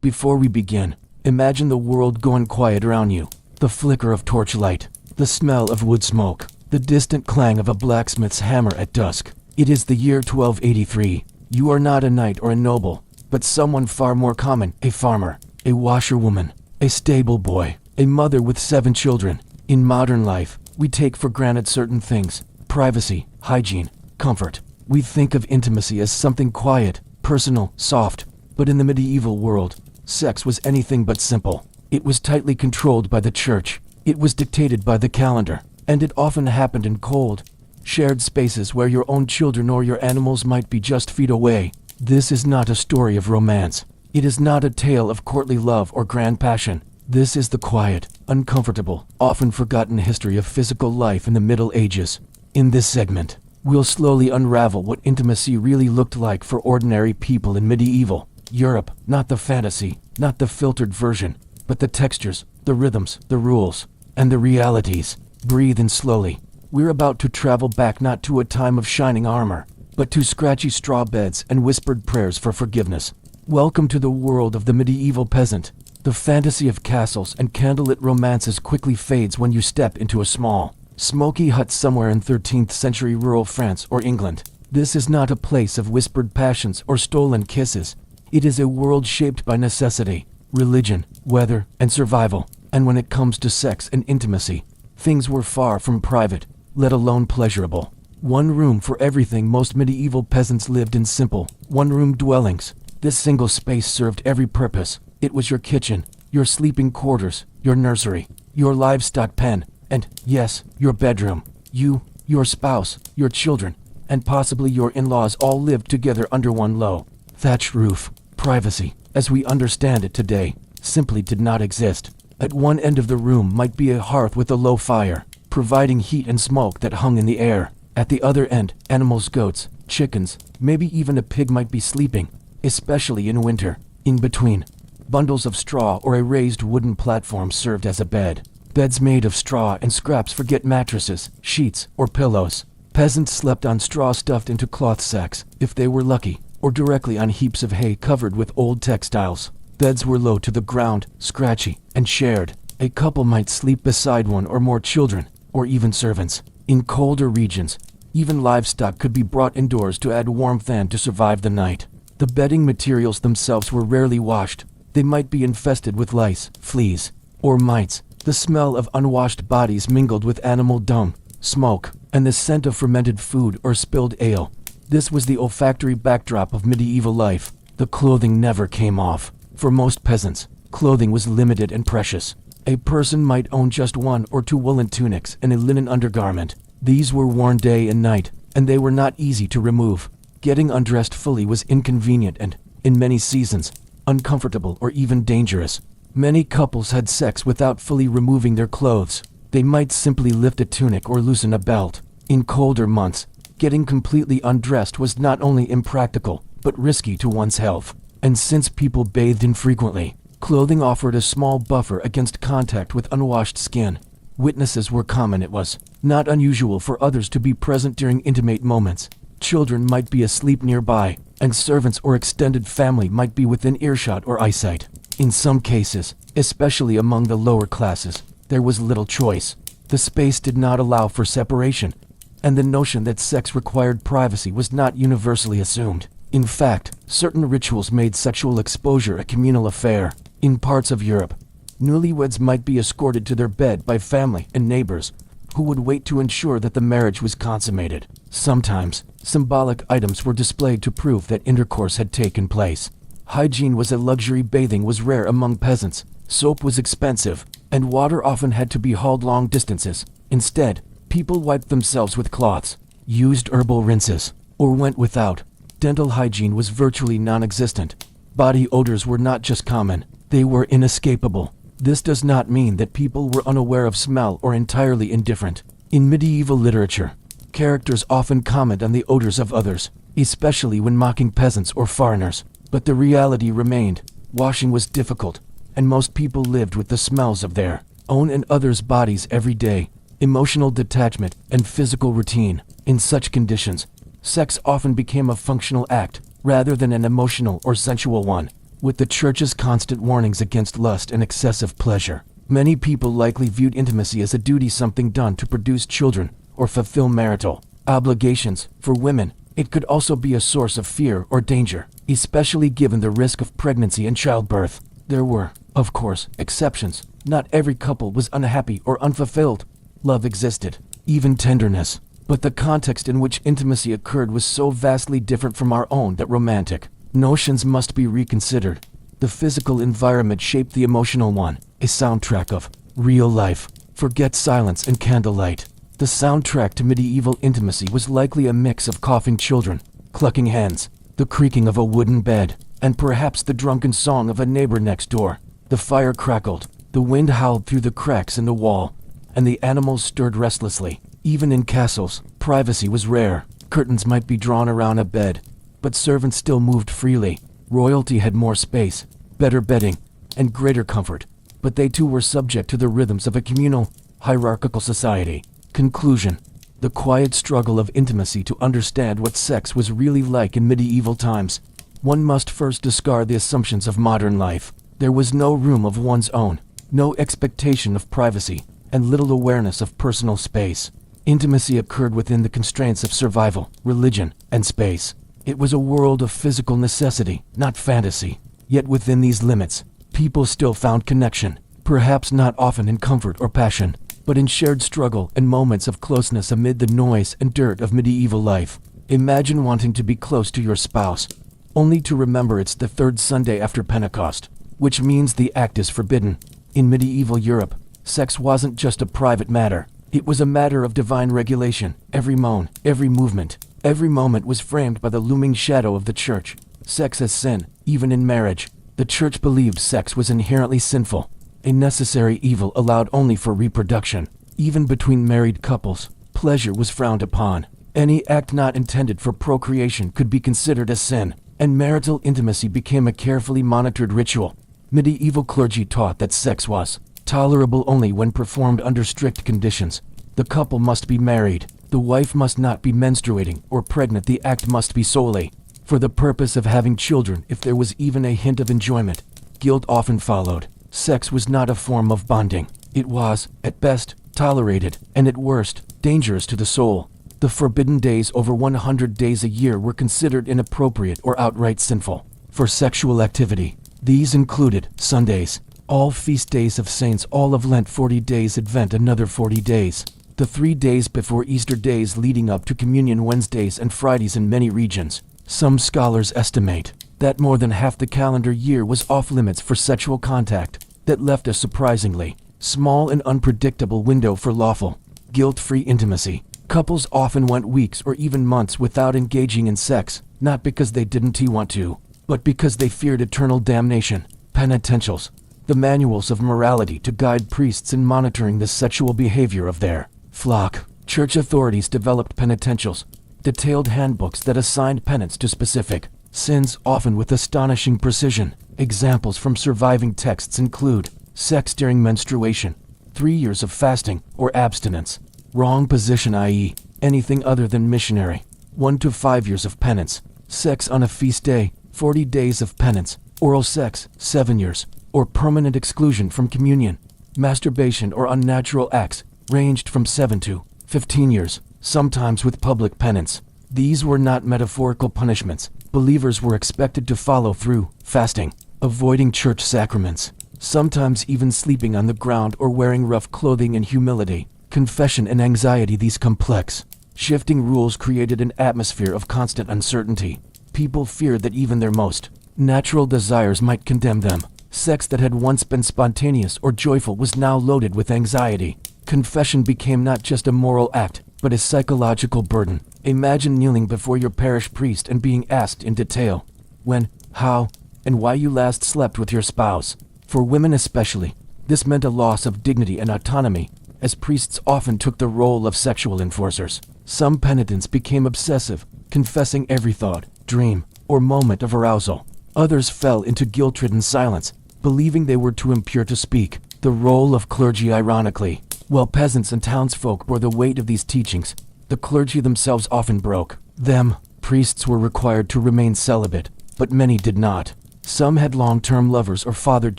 Before we begin, imagine the world going quiet around you. The flicker of torchlight, the smell of wood smoke, the distant clang of a blacksmith's hammer at dusk. It is the year 1283. You are not a knight or a noble, but someone far more common, a farmer, a washerwoman, a stable boy, a mother with 7 children. In modern life, we take for granted certain things: privacy, hygiene, comfort. We think of intimacy as something quiet, personal, soft. But in the medieval world, sex was anything but simple. It was tightly controlled by the church. It was dictated by the calendar, and it often happened in cold, shared spaces where your own children or your animals might be just feet away. This is not a story of romance. It is not a tale of courtly love or grand passion. This is the quiet, uncomfortable, often forgotten history of physical life in the Middle Ages. In this segment, we'll slowly unravel what intimacy really looked like for ordinary people in medieval Europe. Not the fantasy, not the filtered version, but the textures, the rhythms, the rules, and the realities. Breathe in slowly. We're about to travel back not to a time of shining armor, but to scratchy straw beds and whispered prayers for forgiveness. Welcome to the world of the medieval peasant. The fantasy of castles and candlelit romances quickly fades when you step into a small, smoky hut somewhere in 13th century rural France or England. This is not a place of whispered passions or stolen kisses. It is a world shaped by necessity, religion, weather, and survival. And when it comes to sex and intimacy, things were far from private, let alone pleasurable. One room for everything. Most medieval peasants lived in simple, one-room dwellings. This single space served every purpose. It was your kitchen, your sleeping quarters, your nursery, your livestock pen, and, yes, your bedroom. You, your spouse, your children, and possibly your in-laws all lived together under one low, thatched roof. Privacy, as we understand it today, simply did not exist. At one end of the room might be a hearth with a low fire, providing heat and smoke that hung in the air. At the other end, animals, goats, chickens, maybe even a pig might be sleeping, especially in winter. In between, bundles of straw or a raised wooden platform served as a bed. Beds made of straw and scraps forget mattresses, sheets, or pillows. Peasants slept on straw stuffed into cloth sacks, if they were lucky, or directly on heaps of hay covered with old textiles. Beds were low to the ground, scratchy, and shared. A couple might sleep beside one or more children, or even servants. In colder regions, even livestock could be brought indoors to add warmth and to survive the night. The bedding materials themselves were rarely washed. They might be infested with lice, fleas, or mites. The smell of unwashed bodies mingled with animal dung, smoke, and the scent of fermented food or spilled ale. This was the olfactory backdrop of medieval life. The clothing never came off. For most peasants, clothing was limited and precious. A person might own just 1 or 2 woolen tunics and a linen undergarment. These were worn day and night, and they were not easy to remove. Getting undressed fully was inconvenient and, in many seasons, uncomfortable or even dangerous. Many couples had sex without fully removing their clothes. They might simply lift a tunic or loosen a belt. In colder months, getting completely undressed was not only impractical, but risky to one's health. And since people bathed infrequently, clothing offered a small buffer against contact with unwashed skin. Witnesses were common. It was not unusual for others to be present during intimate moments. Children might be asleep nearby, and servants or extended family might be within earshot or eyesight. In some cases, especially among the lower classes, there was little choice. The space did not allow for separation, and the notion that sex required privacy was not universally assumed. In fact, certain rituals made sexual exposure a communal affair. In parts of Europe, newlyweds might be escorted to their bed by family and neighbors, who would wait to ensure that the marriage was consummated. Sometimes, symbolic items were displayed to prove that intercourse had taken place. Hygiene was a luxury. Bathing was rare among peasants. Soap was expensive, and water often had to be hauled long distances. Instead, people wiped themselves with cloths, used herbal rinses, or went without. Dental hygiene was virtually non-existent. Body odors were not just common, they were inescapable. This does not mean that people were unaware of smell or entirely indifferent. In medieval literature, characters often comment on the odors of others, especially when mocking peasants or foreigners. But the reality remained: washing was difficult, and most people lived with the smells of their own and others' bodies every day. Emotional detachment and physical routine. In such conditions, sex often became a functional act, rather than an emotional or sensual one. With the church's constant warnings against lust and excessive pleasure, many people likely viewed intimacy as a duty, something done to produce children or fulfill marital obligations. For women, it could also be a source of fear or danger, especially given the risk of pregnancy and childbirth. There were, of course, exceptions. Not every couple was unhappy or unfulfilled. Love existed, even tenderness. But the context in which intimacy occurred was so vastly different from our own that romantic notions must be reconsidered. The physical environment shaped the emotional one, a soundtrack of real life. Forget silence and candlelight. The soundtrack to medieval intimacy was likely a mix of coughing children, clucking hens, the creaking of a wooden bed, and perhaps the drunken song of a neighbor next door. The fire crackled, the wind howled through the cracks in the wall, and the animals stirred restlessly. Even in castles, privacy was rare. Curtains might be drawn around a bed, but servants still moved freely. Royalty had more space, better bedding, and greater comfort, but they too were subject to the rhythms of a communal, hierarchical society. Conclusion: the quiet struggle of intimacy. To understand what sex was really like in medieval times, one must first discard the assumptions of modern life. There was no room of one's own, no expectation of privacy, and little awareness of personal space. Intimacy occurred within the constraints of survival, religion, and space. It was a world of physical necessity, not fantasy. Yet within these limits, people still found connection, perhaps not often in comfort or passion, but in shared struggle and moments of closeness amid the noise and dirt of medieval life. Imagine wanting to be close to your spouse, only to remember it's the third Sunday after Pentecost, which means the act is forbidden. In medieval Europe, sex wasn't just a private matter. It was a matter of divine regulation. Every moan, every movement, every moment was framed by the looming shadow of the church. Sex as sin, even in marriage. The church believed sex was inherently sinful, a necessary evil allowed only for reproduction. Even between married couples, pleasure was frowned upon. Any act not intended for procreation could be considered a sin, and marital intimacy became a carefully monitored ritual. Medieval clergy taught that sex was tolerable only when performed under strict conditions. The couple must be married. The wife must not be menstruating or pregnant. The act must be solely for the purpose of having children. If there was even a hint of enjoyment, guilt often followed. Sex was not a form of bonding. It was, at best, tolerated, and at worst, dangerous to the soul. The forbidden days, over 100 days a year, were considered inappropriate or outright sinful for sexual activity. These included Sundays, all feast days of saints, all of Lent, 40 days Advent, another 40 days, the 3 days before Easter, days leading up to Communion, Wednesdays and Fridays in many regions. Some scholars estimate that more than half the calendar year was off limits for sexual contact. That left a surprisingly small and unpredictable window for lawful, guilt-free intimacy. Couples often went weeks or even months without engaging in sex, not because they didn't want to, but because they feared eternal damnation. Penitentials, the manuals of morality to guide priests in monitoring the sexual behavior of their flock. Church authorities developed penitentials, detailed handbooks that assigned penance to specific sins, often with astonishing precision. Examples from surviving texts include sex during menstruation, 3 years of fasting or abstinence, wrong position, i.e., anything other than missionary, 1 to 5 years of penance, sex on a feast day, 40 days of penance, oral sex, 7 years, or permanent exclusion from communion. Masturbation or unnatural acts ranged from 7 to 15 years, sometimes with public penance. These were not metaphorical punishments. Believers were expected to follow through, fasting, avoiding church sacraments, sometimes even sleeping on the ground or wearing rough clothing in humility. Confession and anxiety. These complex, shifting rules created an atmosphere of constant uncertainty. People feared that even their most natural desires might condemn them. Sex that had once been spontaneous or joyful was now loaded with anxiety. Confession became not just a moral act, but a psychological burden. Imagine kneeling before your parish priest and being asked in detail when, how, and why you last slept with your spouse. For women especially, this meant a loss of dignity and autonomy, as priests often took the role of sexual enforcers. Some penitents became obsessive, confessing every thought, dream, or moment of arousal. Others fell into guilt-ridden silence, believing they were too impure to speak. The role of clergy. Ironically, while peasants and townsfolk bore the weight of these teachings, the clergy themselves often broke them. Priests were required to remain celibate, but many did not. Some had long-term lovers or fathered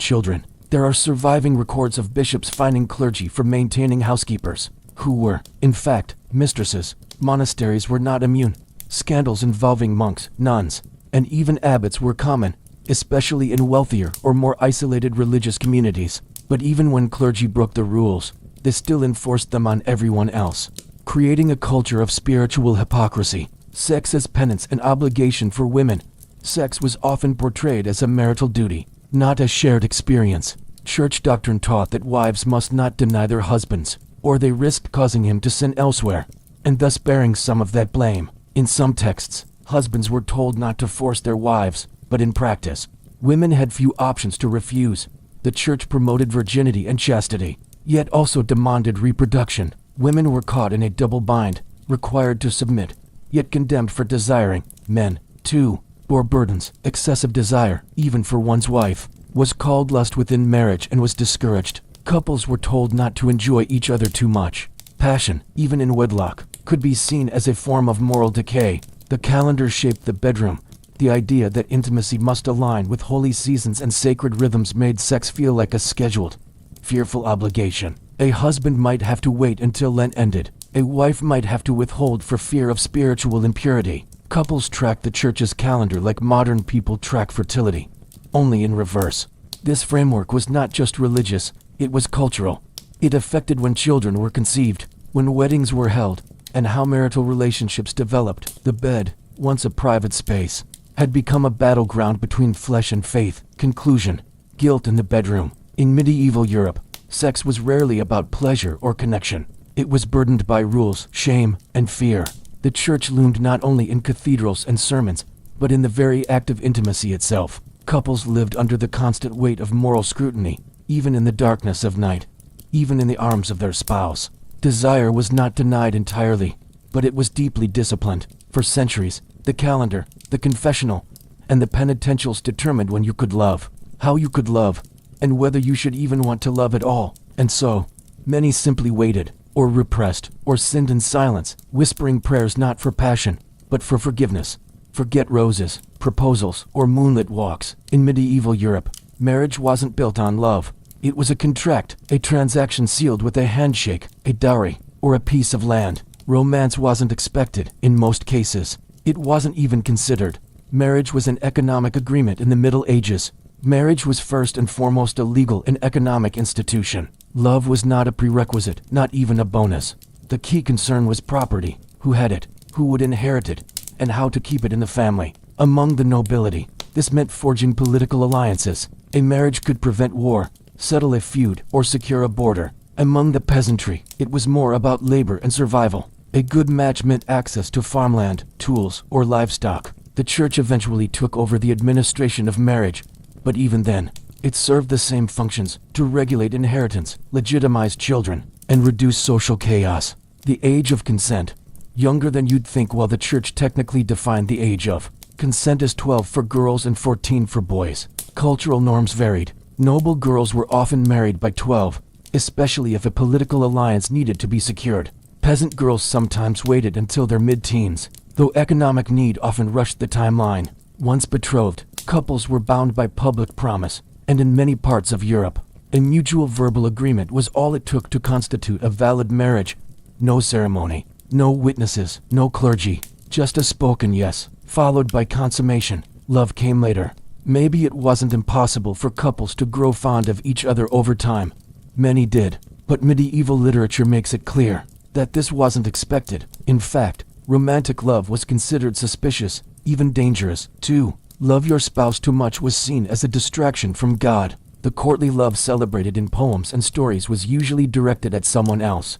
children. There are surviving records of bishops fining clergy for maintaining housekeepers, who were, in fact, mistresses. Monasteries were not immune. Scandals involving monks, nuns, and even abbots were common, especially in wealthier or more isolated religious communities. But even when clergy broke the rules, they still enforced them on everyone else, creating a culture of spiritual hypocrisy. Sex as penance and obligation for women. Sex was often portrayed as a marital duty, not a shared experience. Church doctrine taught that wives must not deny their husbands, or they risked causing him to sin elsewhere, and thus bearing some of that blame. In some texts, husbands were told not to force their wives, but in practice, women had few options to refuse. The church promoted virginity and chastity, yet also demanded reproduction. Women were caught in a double bind, required to submit, yet condemned for desiring. Men, too, bore burdens. Excessive desire, even for one's wife, was called lust within marriage and was discouraged. Couples were told not to enjoy each other too much. Passion, even in wedlock, could be seen as a form of moral decay. The calendar shaped the bedroom. The idea that intimacy must align with holy seasons and sacred rhythms made sex feel like a scheduled, fearful obligation. A husband might have to wait until Lent ended. A wife might have to withhold for fear of spiritual impurity. Couples tracked the church's calendar like modern people track fertility, only in reverse. This framework was not just religious, it was cultural. It affected when children were conceived, when weddings were held, and how marital relationships developed. The bed, once a private space, had become a battleground between flesh and faith. Conclusion: guilt in the bedroom. In medieval Europe, sex was rarely about pleasure or connection. It was burdened by rules, shame, and fear. The church loomed not only in cathedrals and sermons, but in the very act of intimacy itself. Couples lived under the constant weight of moral scrutiny, even in the darkness of night, even in the arms of their spouse. Desire was not denied entirely, but it was deeply disciplined. For centuries, the calendar, the confessional, and the penitentials determined when you could love, how you could love, and whether you should even want to love at all. And so, many simply waited, or repressed, or sinned in silence, whispering prayers not for passion, but for forgiveness. Forget roses, proposals, or moonlit walks. In medieval Europe, marriage wasn't built on love. It was a contract, a transaction sealed with a handshake, a dowry, or a piece of land. Romance wasn't expected, in most cases. It wasn't even considered. Marriage was an economic agreement in the Middle Ages. Marriage was first and foremost a legal and economic institution. Love was not a prerequisite, not even a bonus. The key concern was property, who had it, who would inherit it, and how to keep it in the family. Among the nobility, this meant forging political alliances. A marriage could prevent war, settle a feud, or secure a border. Among the peasantry, it was more about labor and survival. A good match meant access to farmland, tools, or livestock. The church eventually took over the administration of marriage, but even then, it served the same functions: to regulate inheritance, legitimize children, and reduce social chaos. The age of consent. Younger than you'd think. While the church technically defined the age of consent as 12 for girls and 14 for boys, cultural norms varied. Noble girls were often married by 12, especially if a political alliance needed to be secured. Peasant girls sometimes waited until their mid-teens, though economic need often rushed the timeline. Once betrothed, couples were bound by public promise, and in many parts of Europe, a mutual verbal agreement was all it took to constitute a valid marriage. No ceremony, no witnesses, no clergy, just a spoken yes, followed by consummation. Love came later. Maybe it wasn't impossible for couples to grow fond of each other over time. Many did, but medieval literature makes it clear that this wasn't expected. In fact, romantic love was considered suspicious, even dangerous. To love your spouse too much was seen as a distraction from God. The courtly love celebrated in poems and stories was usually directed at someone else.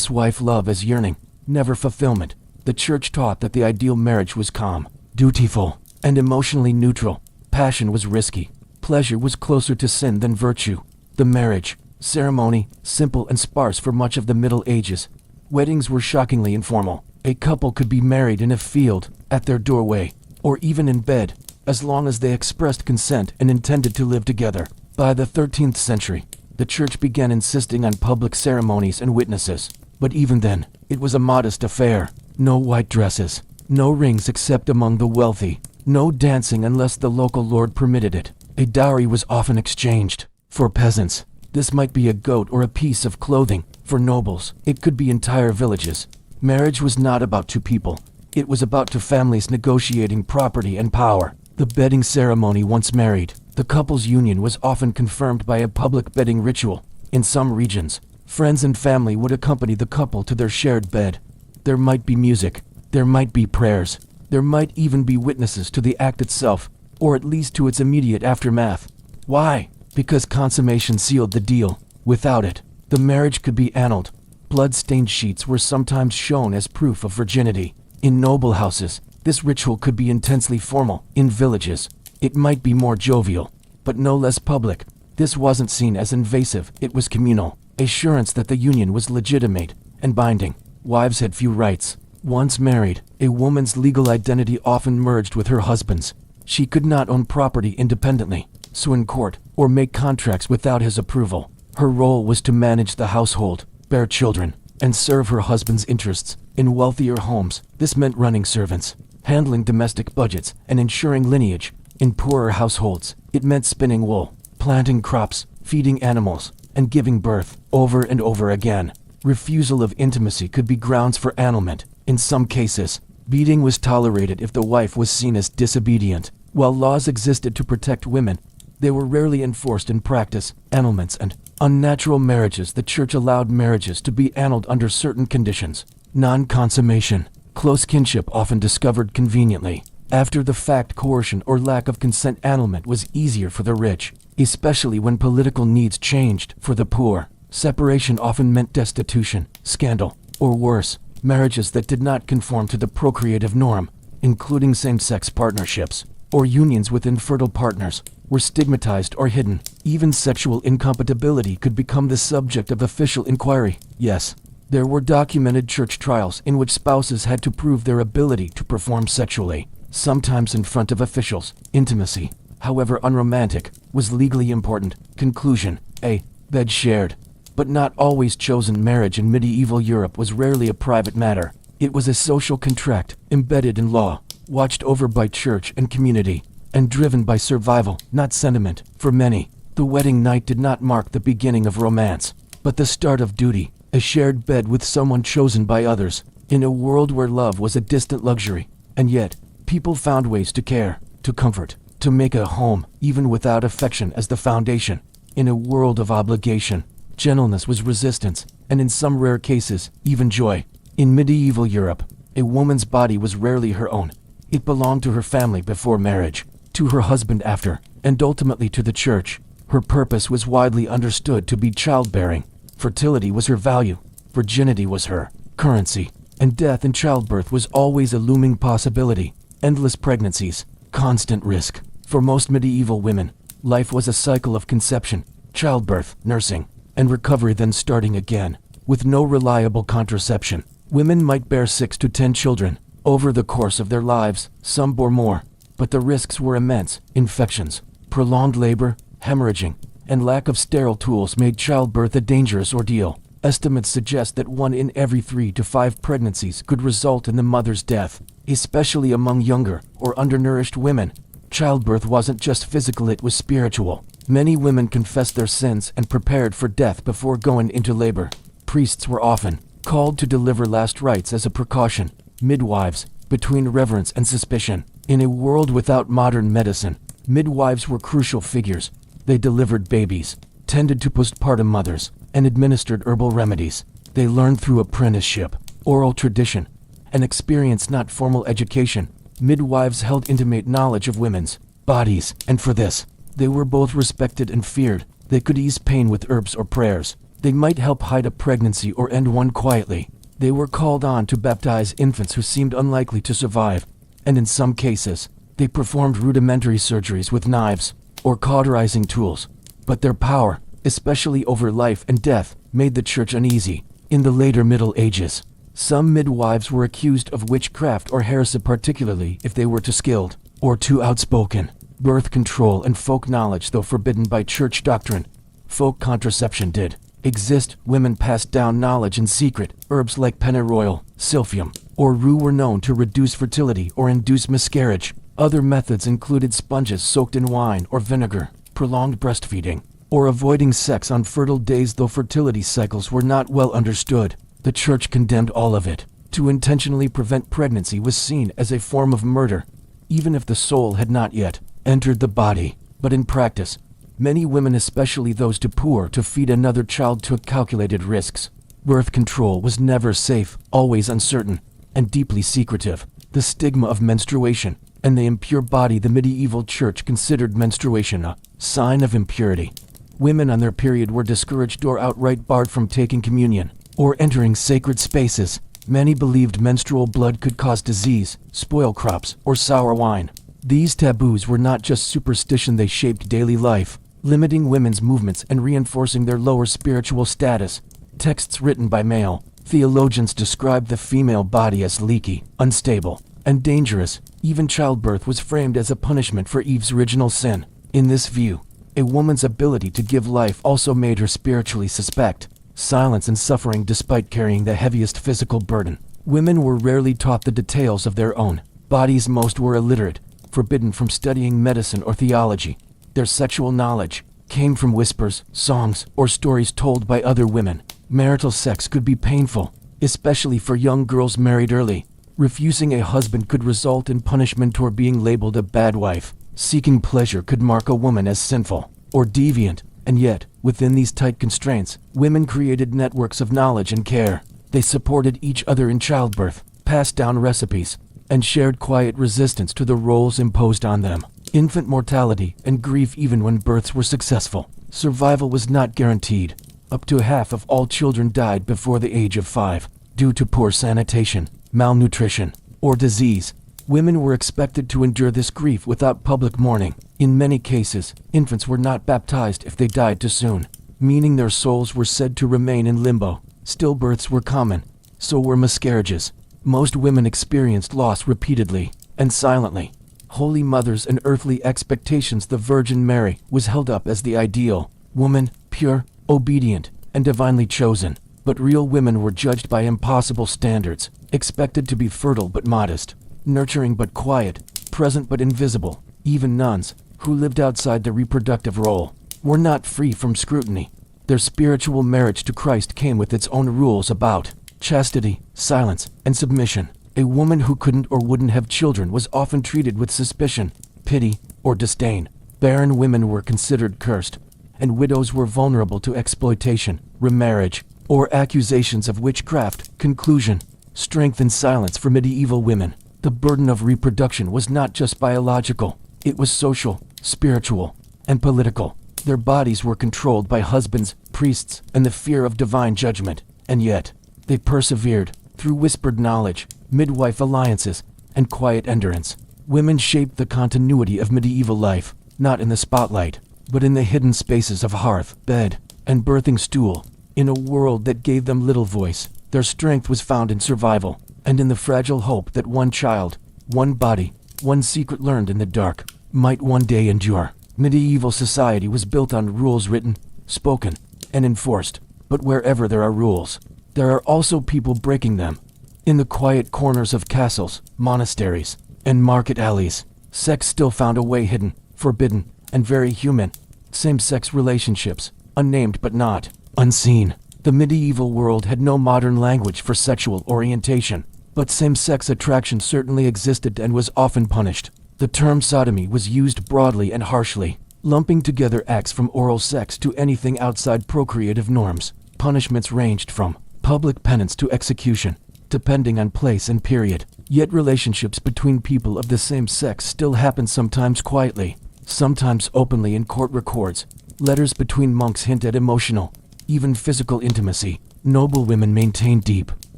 Wife love as yearning, never fulfillment. The church taught that the ideal marriage was calm, dutiful, and emotionally neutral. Passion was risky. Pleasure was closer to sin than virtue. The marriage ceremony, simple and sparse for much of the Middle Ages. Weddings were shockingly informal. A couple could be married in a field, at their doorway, or even in bed, as long as they expressed consent and intended to live together. By the 13th century, the church began insisting on public ceremonies and witnesses. But even then, it was a modest affair. No white dresses, no rings except among the wealthy, No dancing unless the local lord permitted it. A dowry was often exchanged. For peasants, this might be a goat or a piece of clothing. For nobles, it could be entire villages. Marriage was not about two people. It was about two families negotiating property and power. The bedding ceremony. Once married, the couple's union was often confirmed by a public bedding ritual. In some regions, friends and family would accompany the couple to their shared bed. There might be music, there might be prayers, there might even be witnesses to the act itself, or at least to its immediate aftermath. Why? Because consummation sealed the deal. Without it, the marriage could be annulled. Blood-stained sheets were sometimes shown as proof of virginity. In noble houses, this ritual could be intensely formal. In villages, it might be more jovial, but no less public. This wasn't seen as invasive, it was communal. Assurance that the union was legitimate and binding. Wives had few rights. Once married, a woman's legal identity often merged with her husband's. She could not own property independently, sue in court, or make contracts without his approval. Her role was to manage the household, bear children, and serve her husband's interests. In wealthier homes, this meant running servants, handling domestic budgets, and ensuring lineage. In poorer households, it meant spinning wool, planting crops, feeding animals, and giving birth. Over and over again, refusal of intimacy could be grounds for annulment. In some cases, beating was tolerated if the wife was seen as disobedient. While laws existed to protect women, they were rarely enforced in practice. Annulments and unnatural marriages. The church allowed marriages to be annulled under certain conditions. Non-consummation. Close kinship often discovered conveniently. After the fact, coercion or lack of consent annulment was easier for the rich, especially when political needs changed. For the poor, separation often meant destitution, scandal, or worse, marriages that did not conform to the procreative norm, including same-sex partnerships, or unions with infertile partners, were stigmatized or hidden. Even sexual incompatibility could become the subject of official inquiry. Yes, there were documented church trials in which spouses had to prove their ability to perform sexually, sometimes in front of officials. Intimacy, however unromantic, was legally important. Conclusion: a bed shared, but not always chosen. Marriage in medieval Europe was rarely a private matter. It was a social contract, embedded in law, watched over by church and community, and driven by survival, not sentiment. For many, the wedding night did not mark the beginning of romance, but the start of duty, a shared bed with someone chosen by others. In a world where love was a distant luxury, and yet, people found ways to care, to comfort, to make a home, even without affection as the foundation. In a world of obligation, gentleness was resistance, and in some rare cases, even joy. In medieval Europe, a woman's body was rarely her own. It belonged to her family before marriage, to her husband after, and ultimately to the church. Her purpose was widely understood to be childbearing. Fertility was her value, virginity was her currency, and death in childbirth was always a looming possibility. Endless pregnancies, constant risk. For most medieval women, life was a cycle of conception, childbirth, nursing, and recovery, then starting again. With no reliable contraception, women might bear 6 to 10 children over the course of their lives. Some bore more, but the risks were immense. Infections, prolonged labor, hemorrhaging, and lack of sterile tools made childbirth a dangerous ordeal. Estimates suggest that 1 in every 3 to 5 pregnancies could result in the mother's death, especially among younger or undernourished women. Childbirth wasn't just physical, it was spiritual. Many women confessed their sins and prepared for death before going into labor. Priests were often called to deliver last rites as a precaution. Midwives, between reverence and suspicion. In a world without modern medicine, midwives were crucial figures. They delivered babies, tended to postpartum mothers, and administered herbal remedies. They learned through apprenticeship, oral tradition, and experience, not formal education. Midwives held intimate knowledge of women's bodies, and for this, they were both respected and feared. They could ease pain with herbs or prayers. They might help hide a pregnancy or end one quietly. They were called on to baptize infants who seemed unlikely to survive, and in some cases, they performed rudimentary surgeries with knives or cauterizing tools. But their power, especially over life and death, made the church uneasy. In the later Middle Ages, some midwives were accused of witchcraft or heresy, particularly if they were too skilled or too outspoken. Birth control and folk knowledge, though forbidden by church doctrine, folk contraception did exist. Women passed down knowledge in secret. Herbs like pennyroyal, silphium, or rue were known to reduce fertility or induce miscarriage. Other methods included sponges soaked in wine or vinegar, prolonged breastfeeding, or avoiding sex on fertile days. Though fertility cycles were not well understood, the church condemned all of it. To intentionally prevent pregnancy was seen as a form of murder, even if the soul had not yet entered the body. But in practice, many women, especially those too poor to feed another child, took calculated risks. Birth control was never safe, always uncertain, and deeply secretive. The stigma of menstruation and the impure body. The medieval church considered menstruation a sign of impurity. Women on their period were discouraged or outright barred from taking communion or entering sacred spaces. Many believed menstrual blood could cause disease, spoil crops, or sour wine. These taboos were not just superstition, they shaped daily life, limiting women's movements and reinforcing their lower spiritual status. Texts written by male theologians described the female body as leaky, unstable, and dangerous. Even childbirth was framed as a punishment for Eve's original sin. In this view, a woman's ability to give life also made her spiritually suspect. Silence and suffering despite carrying the heaviest physical burden. Women were rarely taught the details of their own bodies. Most were illiterate, forbidden from studying medicine or theology. Their sexual knowledge came from whispers, songs, or stories told by other women. Marital sex could be painful, especially for young girls married early. Refusing a husband could result in punishment or being labeled a bad wife. Seeking pleasure could mark a woman as sinful or deviant. And yet, within these tight constraints, women created networks of knowledge and care. They supported each other in childbirth, passed down recipes, and shared quiet resistance to the roles imposed on them. Infant mortality and grief. Even when births were successful, survival was not guaranteed. Up to half of all children died before the age of 5, due to poor sanitation, malnutrition, or disease. Women were expected to endure this grief without public mourning. In many cases, infants were not baptized if they died too soon, meaning their souls were said to remain in limbo. Stillbirths were common, so were miscarriages. Most women experienced loss repeatedly and silently. Holy mothers and earthly expectations. The Virgin Mary was held up as the ideal woman, pure, obedient, and divinely chosen. But real women were judged by impossible standards, expected to be fertile but modest, nurturing but quiet, present but invisible. Even nuns, who lived outside the reproductive role, were not free from scrutiny. Their spiritual marriage to Christ came with its own rules about chastity, silence, and submission. A woman who couldn't or wouldn't have children was often treated with suspicion, pity, or disdain. Barren women were considered cursed, and widows were vulnerable to exploitation, remarriage, or accusations of witchcraft. Conclusion: strength and silence. For medieval women, the burden of reproduction was not just biological, it was social, spiritual, and political. Their bodies were controlled by husbands, priests, and the fear of divine judgment. And yet, they persevered, through whispered knowledge, midwife alliances, and quiet endurance. Women shaped the continuity of medieval life, not in the spotlight, but in the hidden spaces of hearth, bed, and birthing stool. In a world that gave them little voice, their strength was found in survival, and in the fragile hope that one child, one body, one secret learned in the dark, might one day endure. Medieval society was built on rules written, spoken, and enforced. But wherever there are rules, there are also people breaking them. In the quiet corners of castles, monasteries, and market alleys, sex still found a way, hidden, forbidden, and very human. Same-sex relationships, unnamed but not unseen. The medieval world had no modern language for sexual orientation, but same-sex attraction certainly existed and was often punished. The term sodomy was used broadly and harshly, lumping together acts from oral sex to anything outside procreative norms. Punishments ranged from public penance to execution, depending on place and period. Yet relationships between people of the same sex still happen, sometimes quietly, sometimes openly. In court records, letters between monks hint at emotional, even physical intimacy. Noble women maintained deep,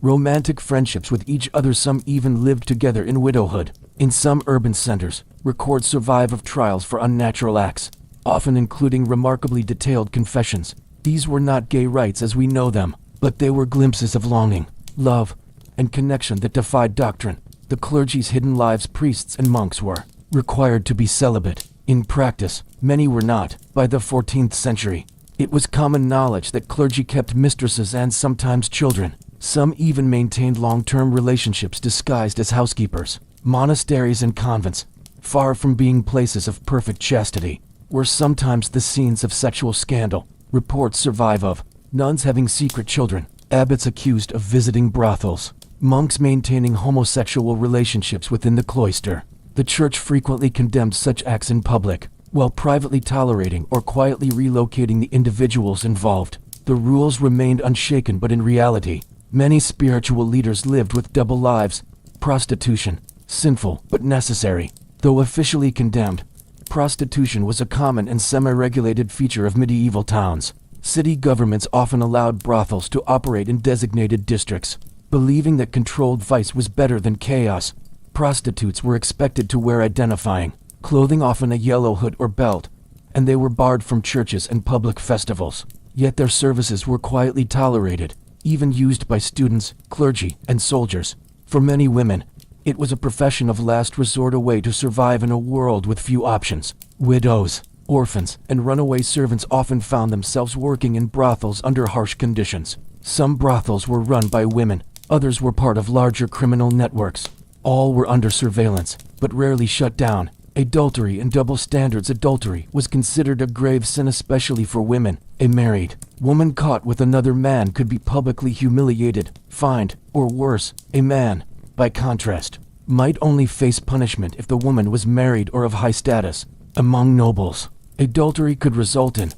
romantic friendships with each other. Some even lived together in widowhood. In some urban centers, records survive of trials for unnatural acts, often including remarkably detailed confessions. These were not gay rites as we know them, but they were glimpses of longing, love, and connection that defied doctrine. The clergy's hidden lives. Priests and monks were required to be celibate. In practice, many were not. By the 14th century, it was common knowledge that clergy kept mistresses and sometimes children. Some even maintained long-term relationships disguised as housekeepers. Monasteries and convents, far from being places of perfect chastity, were sometimes the scenes of sexual scandal. Reports survive of nuns having secret children, abbots accused of visiting brothels, monks maintaining homosexual relationships within the cloister. The church frequently condemned such acts in public, while privately tolerating or quietly relocating the individuals involved. The rules remained unshaken, but in reality, many spiritual leaders lived with double lives. Prostitution, sinful but necessary. Though officially condemned, prostitution was a common and semi-regulated feature of medieval towns. City governments often allowed brothels to operate in designated districts, believing that controlled vice was better than chaos. Prostitutes were expected to wear identifying clothing, often a yellow hood or belt, and they were barred from churches and public festivals. Yet their services were quietly tolerated, even used by students, clergy, and soldiers. For many women, it was a profession of last resort, a way to survive in a world with few options. Widows, orphans, and runaway servants often found themselves working in brothels under harsh conditions. Some brothels were run by women, others were part of larger criminal networks. All were under surveillance, but rarely shut down. Adultery and double standards. Adultery was considered a grave sin, especially for women. A married woman caught with another man could be publicly humiliated, fined, or worse. A man, by contrast, might only face punishment if the woman was married or of high status. Among nobles, adultery could result in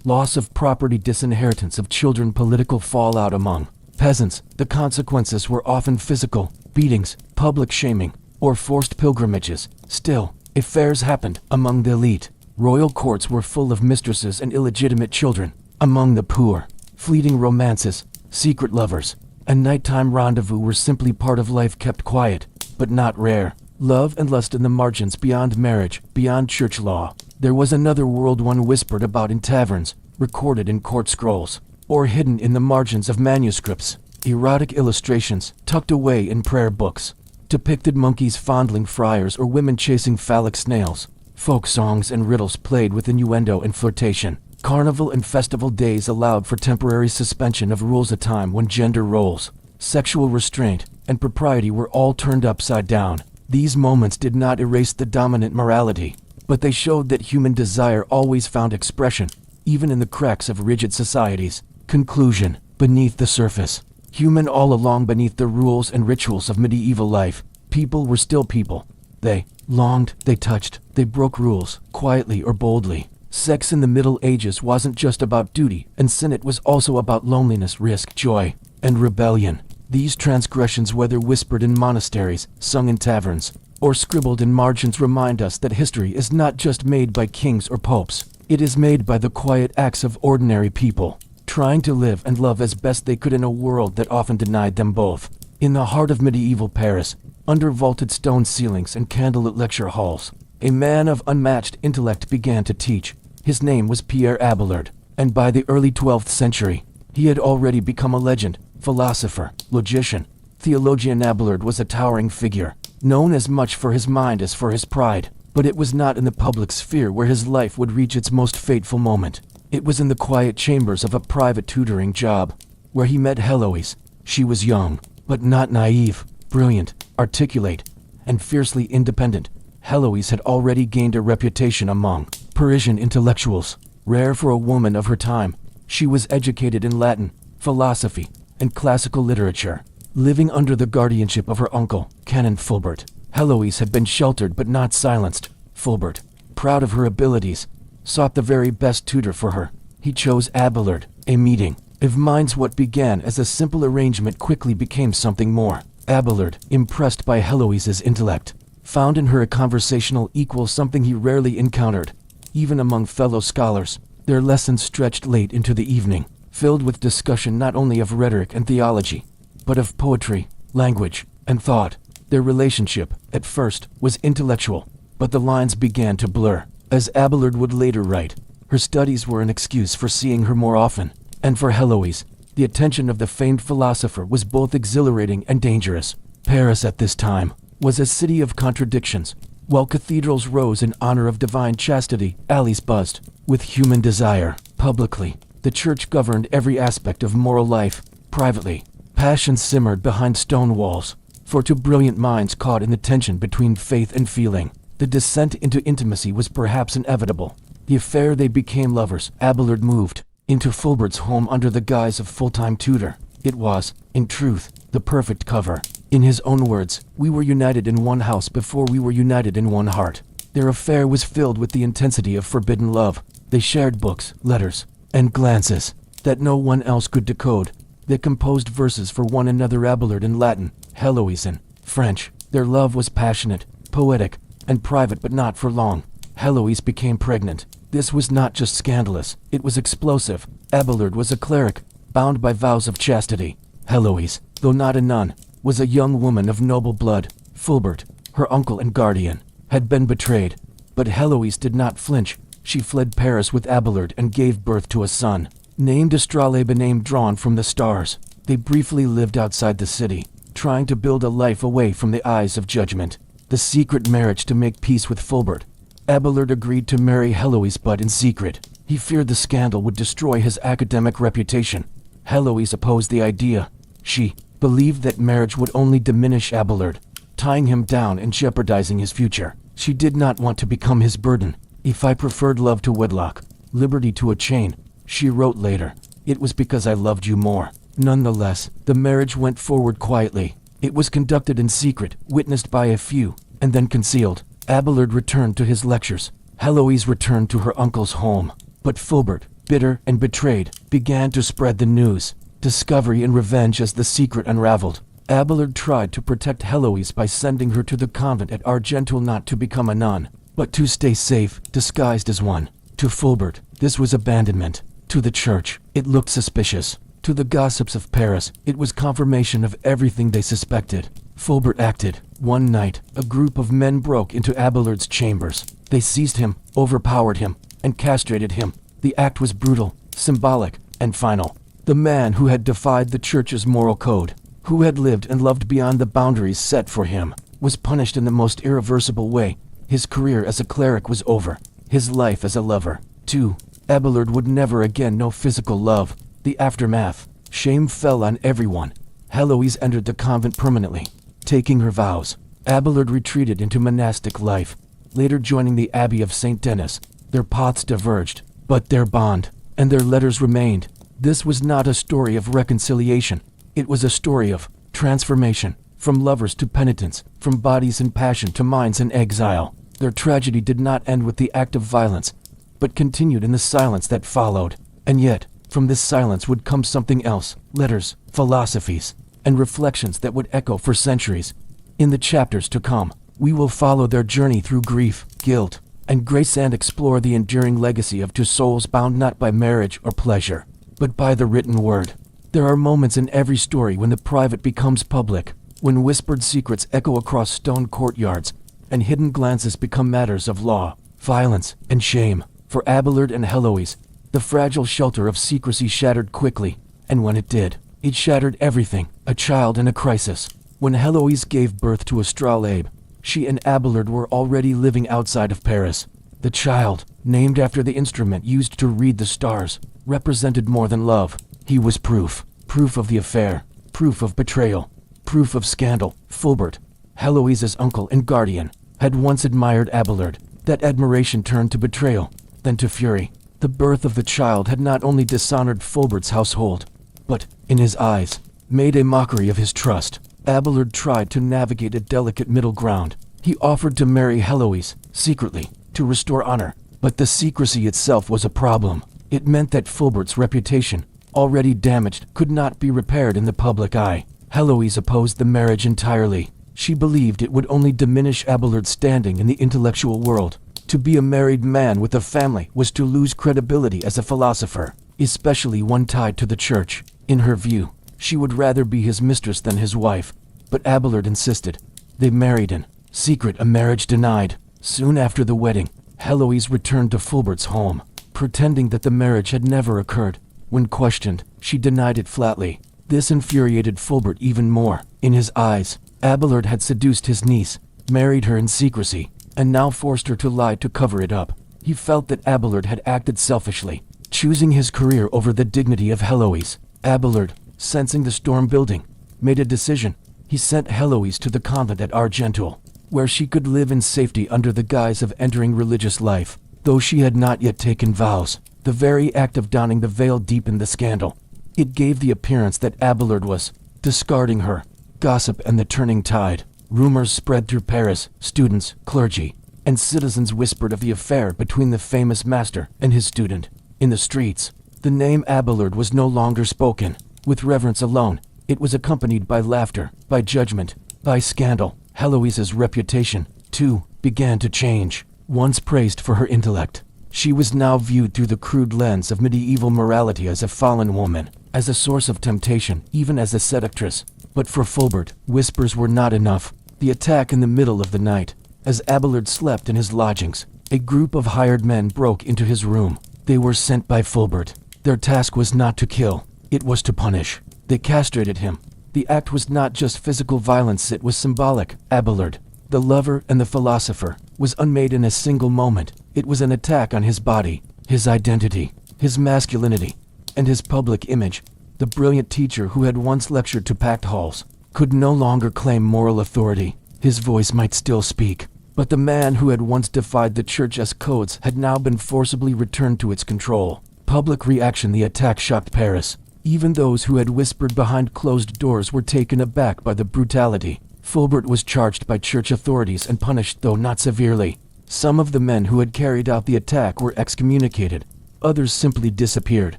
loss of property, disinheritance of children. Political fallout. Among peasants, the consequences were often physical, beatings, public shaming, or forced pilgrimages. Still, affairs happened among the elite. Royal courts were full of mistresses and illegitimate children. Among the poor, fleeting romances, secret lovers, and nighttime rendezvous were simply part of life, kept quiet, but not rare. Love and lust in the margins. Beyond marriage, beyond church law, there was another world, one whispered about in taverns, recorded in court scrolls, or hidden in the margins of manuscripts. Erotic illustrations, tucked away in prayer books, depicted monkeys fondling friars or women chasing phallic snails. Folk songs and riddles played with innuendo and flirtation. Carnival and festival days allowed for temporary suspension of rules, a time when gender roles, sexual restraint, and propriety were all turned upside down. These moments did not erase the dominant morality, but they showed that human desire always found expression, even in the cracks of rigid societies. Conclusion. Beneath the surface, human all along, beneath the rules and rituals of medieval life, people were still people. They longed, they touched, they broke rules, quietly or boldly. Sex in the Middle Ages wasn't just about duty and sin, it was also about loneliness, risk, joy, and rebellion. These transgressions, whether whispered in monasteries, sung in taverns, or scribbled in margins, remind us that history is not just made by kings or popes. It is made by the quiet acts of ordinary people, trying to live and love as best they could in a world that often denied them both. In the heart of medieval Paris, under vaulted stone ceilings and candlelit lecture halls, a man of unmatched intellect began to teach. His name was Pierre Abelard, and by the early 12th century, he had already become a legend. Philosopher, logician, theologian, Abelard was a towering figure, known as much for his mind as for his pride. But it was not in the public sphere where his life would reach its most fateful moment. It was in the quiet chambers of a private tutoring job, where he met Heloise. She was young, but not naive, brilliant, articulate, and fiercely independent. Heloise had already gained a reputation among Parisian intellectuals, rare for a woman of her time. She was educated in Latin, philosophy, and classical literature. Living under the guardianship of her uncle, Canon Fulbert, Heloise had been sheltered but not silenced. Fulbert, proud of her abilities, sought the very best tutor for her. He chose Abelard. A meeting of minds. What began as a simple arrangement quickly became something more. Abelard, impressed by Heloise's intellect, found in her a conversational equal, something he rarely encountered, even among fellow scholars. Their lessons stretched late into the evening, filled with discussion not only of rhetoric and theology, but of poetry, language, and thought. Their relationship, at first, was intellectual, but the lines began to blur. As Abelard would later write, her studies were an excuse for seeing her more often, and for Heloise, the attention of the famed philosopher was both exhilarating and dangerous. Paris at this time was a city of contradictions. While cathedrals rose in honor of divine chastity, alleys buzzed with human desire. Publicly, the church governed every aspect of moral life. Privately, passion simmered behind stone walls, for to brilliant minds caught in the tension between faith and feeling, The descent into intimacy was perhaps inevitable. The affair, they became lovers. Abelard moved into Fulbert's home under the guise of full-time tutor. It was, in truth, the perfect cover. In his own words, "We were united in one house before we were united in one heart." Their affair was filled with the intensity of forbidden love. They shared books, letters, and glances that no one else could decode. They composed verses for one another, Abelard in Latin, Heloise in French. Their love was passionate, poetic, and private, but not for long. Heloise became pregnant. This was not just scandalous, it was explosive. Abelard was a cleric, bound by vows of chastity. Heloise, though not a nun, was a young woman of noble blood. Fulbert, her uncle and guardian, had been betrayed. But Heloise did not flinch. She fled Paris with Abelard and gave birth to a son, named Astrolabe, a name drawn from the stars. They briefly lived outside the city, trying to build a life away from the eyes of judgment. The secret marriage to make peace with Fulbert. Abelard agreed to marry Heloise, but in secret. He feared the scandal would destroy his academic reputation. Heloise opposed the idea. She believed that marriage would only diminish Abelard, tying him down and jeopardizing his future. She did not want to become his burden. "If I preferred love to wedlock, liberty to a chain," she wrote later, "it was because I loved you more." Nonetheless, the marriage went forward quietly. It was conducted in secret, witnessed by a few, and then concealed. Abelard returned to his lectures. Heloise returned to her uncle's home. But Fulbert, bitter and betrayed, began to spread the news. Discovery and revenge as the secret unraveled. Abelard tried to protect Heloise by sending her to the convent at Argentul, not to become a nun, but to stay safe, disguised as one. To Fulbert, this was abandonment. To the church, it looked suspicious. To the gossips of Paris, it was confirmation of everything they suspected. Fulbert acted. One night, a group of men broke into Abelard's chambers. They seized him, overpowered him, and castrated him. The act was brutal, symbolic, and final. The man who had defied the church's moral code, who had lived and loved beyond the boundaries set for him, was punished in the most irreversible way. His career as a cleric was over. His life as a lover, too. Abelard would never again know physical love. The aftermath. Shame fell on everyone. Heloise entered the convent permanently, taking her vows. Abelard retreated into monastic life, later joining the Abbey of St. Denis. Their paths diverged, but their bond and their letters remained. This was not a story of reconciliation. It was a story of transformation, from lovers to penitents, from bodies in passion to minds in exile. Their tragedy did not end with the act of violence, but continued in the silence that followed. And yet, from this silence would come something else: letters, philosophies, and reflections that would echo for centuries. In the chapters to come, we will follow their journey through grief, guilt, and grace, and explore the enduring legacy of two souls bound not by marriage or pleasure, but by the written word. There are moments in every story when the private becomes public, when whispered secrets echo across stone courtyards, and hidden glances become matters of law, violence, and shame. For Abelard and Heloise, the fragile shelter of secrecy shattered quickly, and when it did, it shattered everything. A child in a crisis. When Heloise gave birth to Astrolabe, she and Abelard were already living outside of Paris. The child, named after the instrument used to read the stars, represented more than love. He was proof. Proof of the affair. Proof of betrayal. Proof of scandal. Fulbert, Heloise's uncle and guardian, had once admired Abelard. That admiration turned to betrayal, then to fury. The birth of the child had not only dishonored Fulbert's household, but, in his eyes, made a mockery of his trust. Abelard tried to navigate a delicate middle ground. He offered to marry Heloise, secretly, to restore honor. But the secrecy itself was a problem. It meant that Fulbert's reputation, already damaged, could not be repaired in the public eye. Heloise opposed the marriage entirely. She believed it would only diminish Abelard's standing in the intellectual world. To be a married man with a family was to lose credibility as a philosopher, especially one tied to the church. In her view, she would rather be his mistress than his wife. But Abelard insisted. They married in secret, a marriage denied. Soon after the wedding, Heloise returned to Fulbert's home, pretending that the marriage had never occurred. When questioned, she denied it flatly. This infuriated Fulbert even more. In his eyes, Abelard had seduced his niece, married her in secrecy, and now forced her to lie to cover it up. He felt that Abelard had acted selfishly, choosing his career over the dignity of Heloise. Abelard, sensing the storm building, made a decision. He sent Heloise to the convent at Argentul. where she could live in safety under the guise of entering religious life, though she had not yet taken vows. The very act of donning the veil deepened the scandal. It gave the appearance that Abelard was discarding her. Gossip and the turning tide. Rumors spread through Paris. Students, clergy, and citizens whispered of the affair between the famous master and his student. In the streets, the name Abelard was no longer spoken with reverence alone. It was accompanied by laughter, by judgment, by scandal. Heloise's reputation, too, began to change. Once praised for her intellect, she was now viewed through the crude lens of medieval morality as a fallen woman, as a source of temptation, even as a seductress. But for Fulbert, whispers were not enough. The attack in the middle of the night, as Abelard slept in his lodgings, a group of hired men broke into his room. They were sent by Fulbert. Their task was not to kill, it was to punish. They castrated him. The act was not just physical violence, it was symbolic. Abelard, the lover and the philosopher, was unmade in a single moment. It was an attack on his body, his identity, his masculinity, and his public image. The brilliant teacher who had once lectured to packed halls could no longer claim moral authority. His voice might still speak, but the man who had once defied the church's codes had now been forcibly returned to its control. Public reaction. The attack shocked Paris. Even those who had whispered behind closed doors were taken aback by the brutality. Fulbert was charged by church authorities and punished, though not severely. Some of the men who had carried out the attack were excommunicated. Others simply disappeared.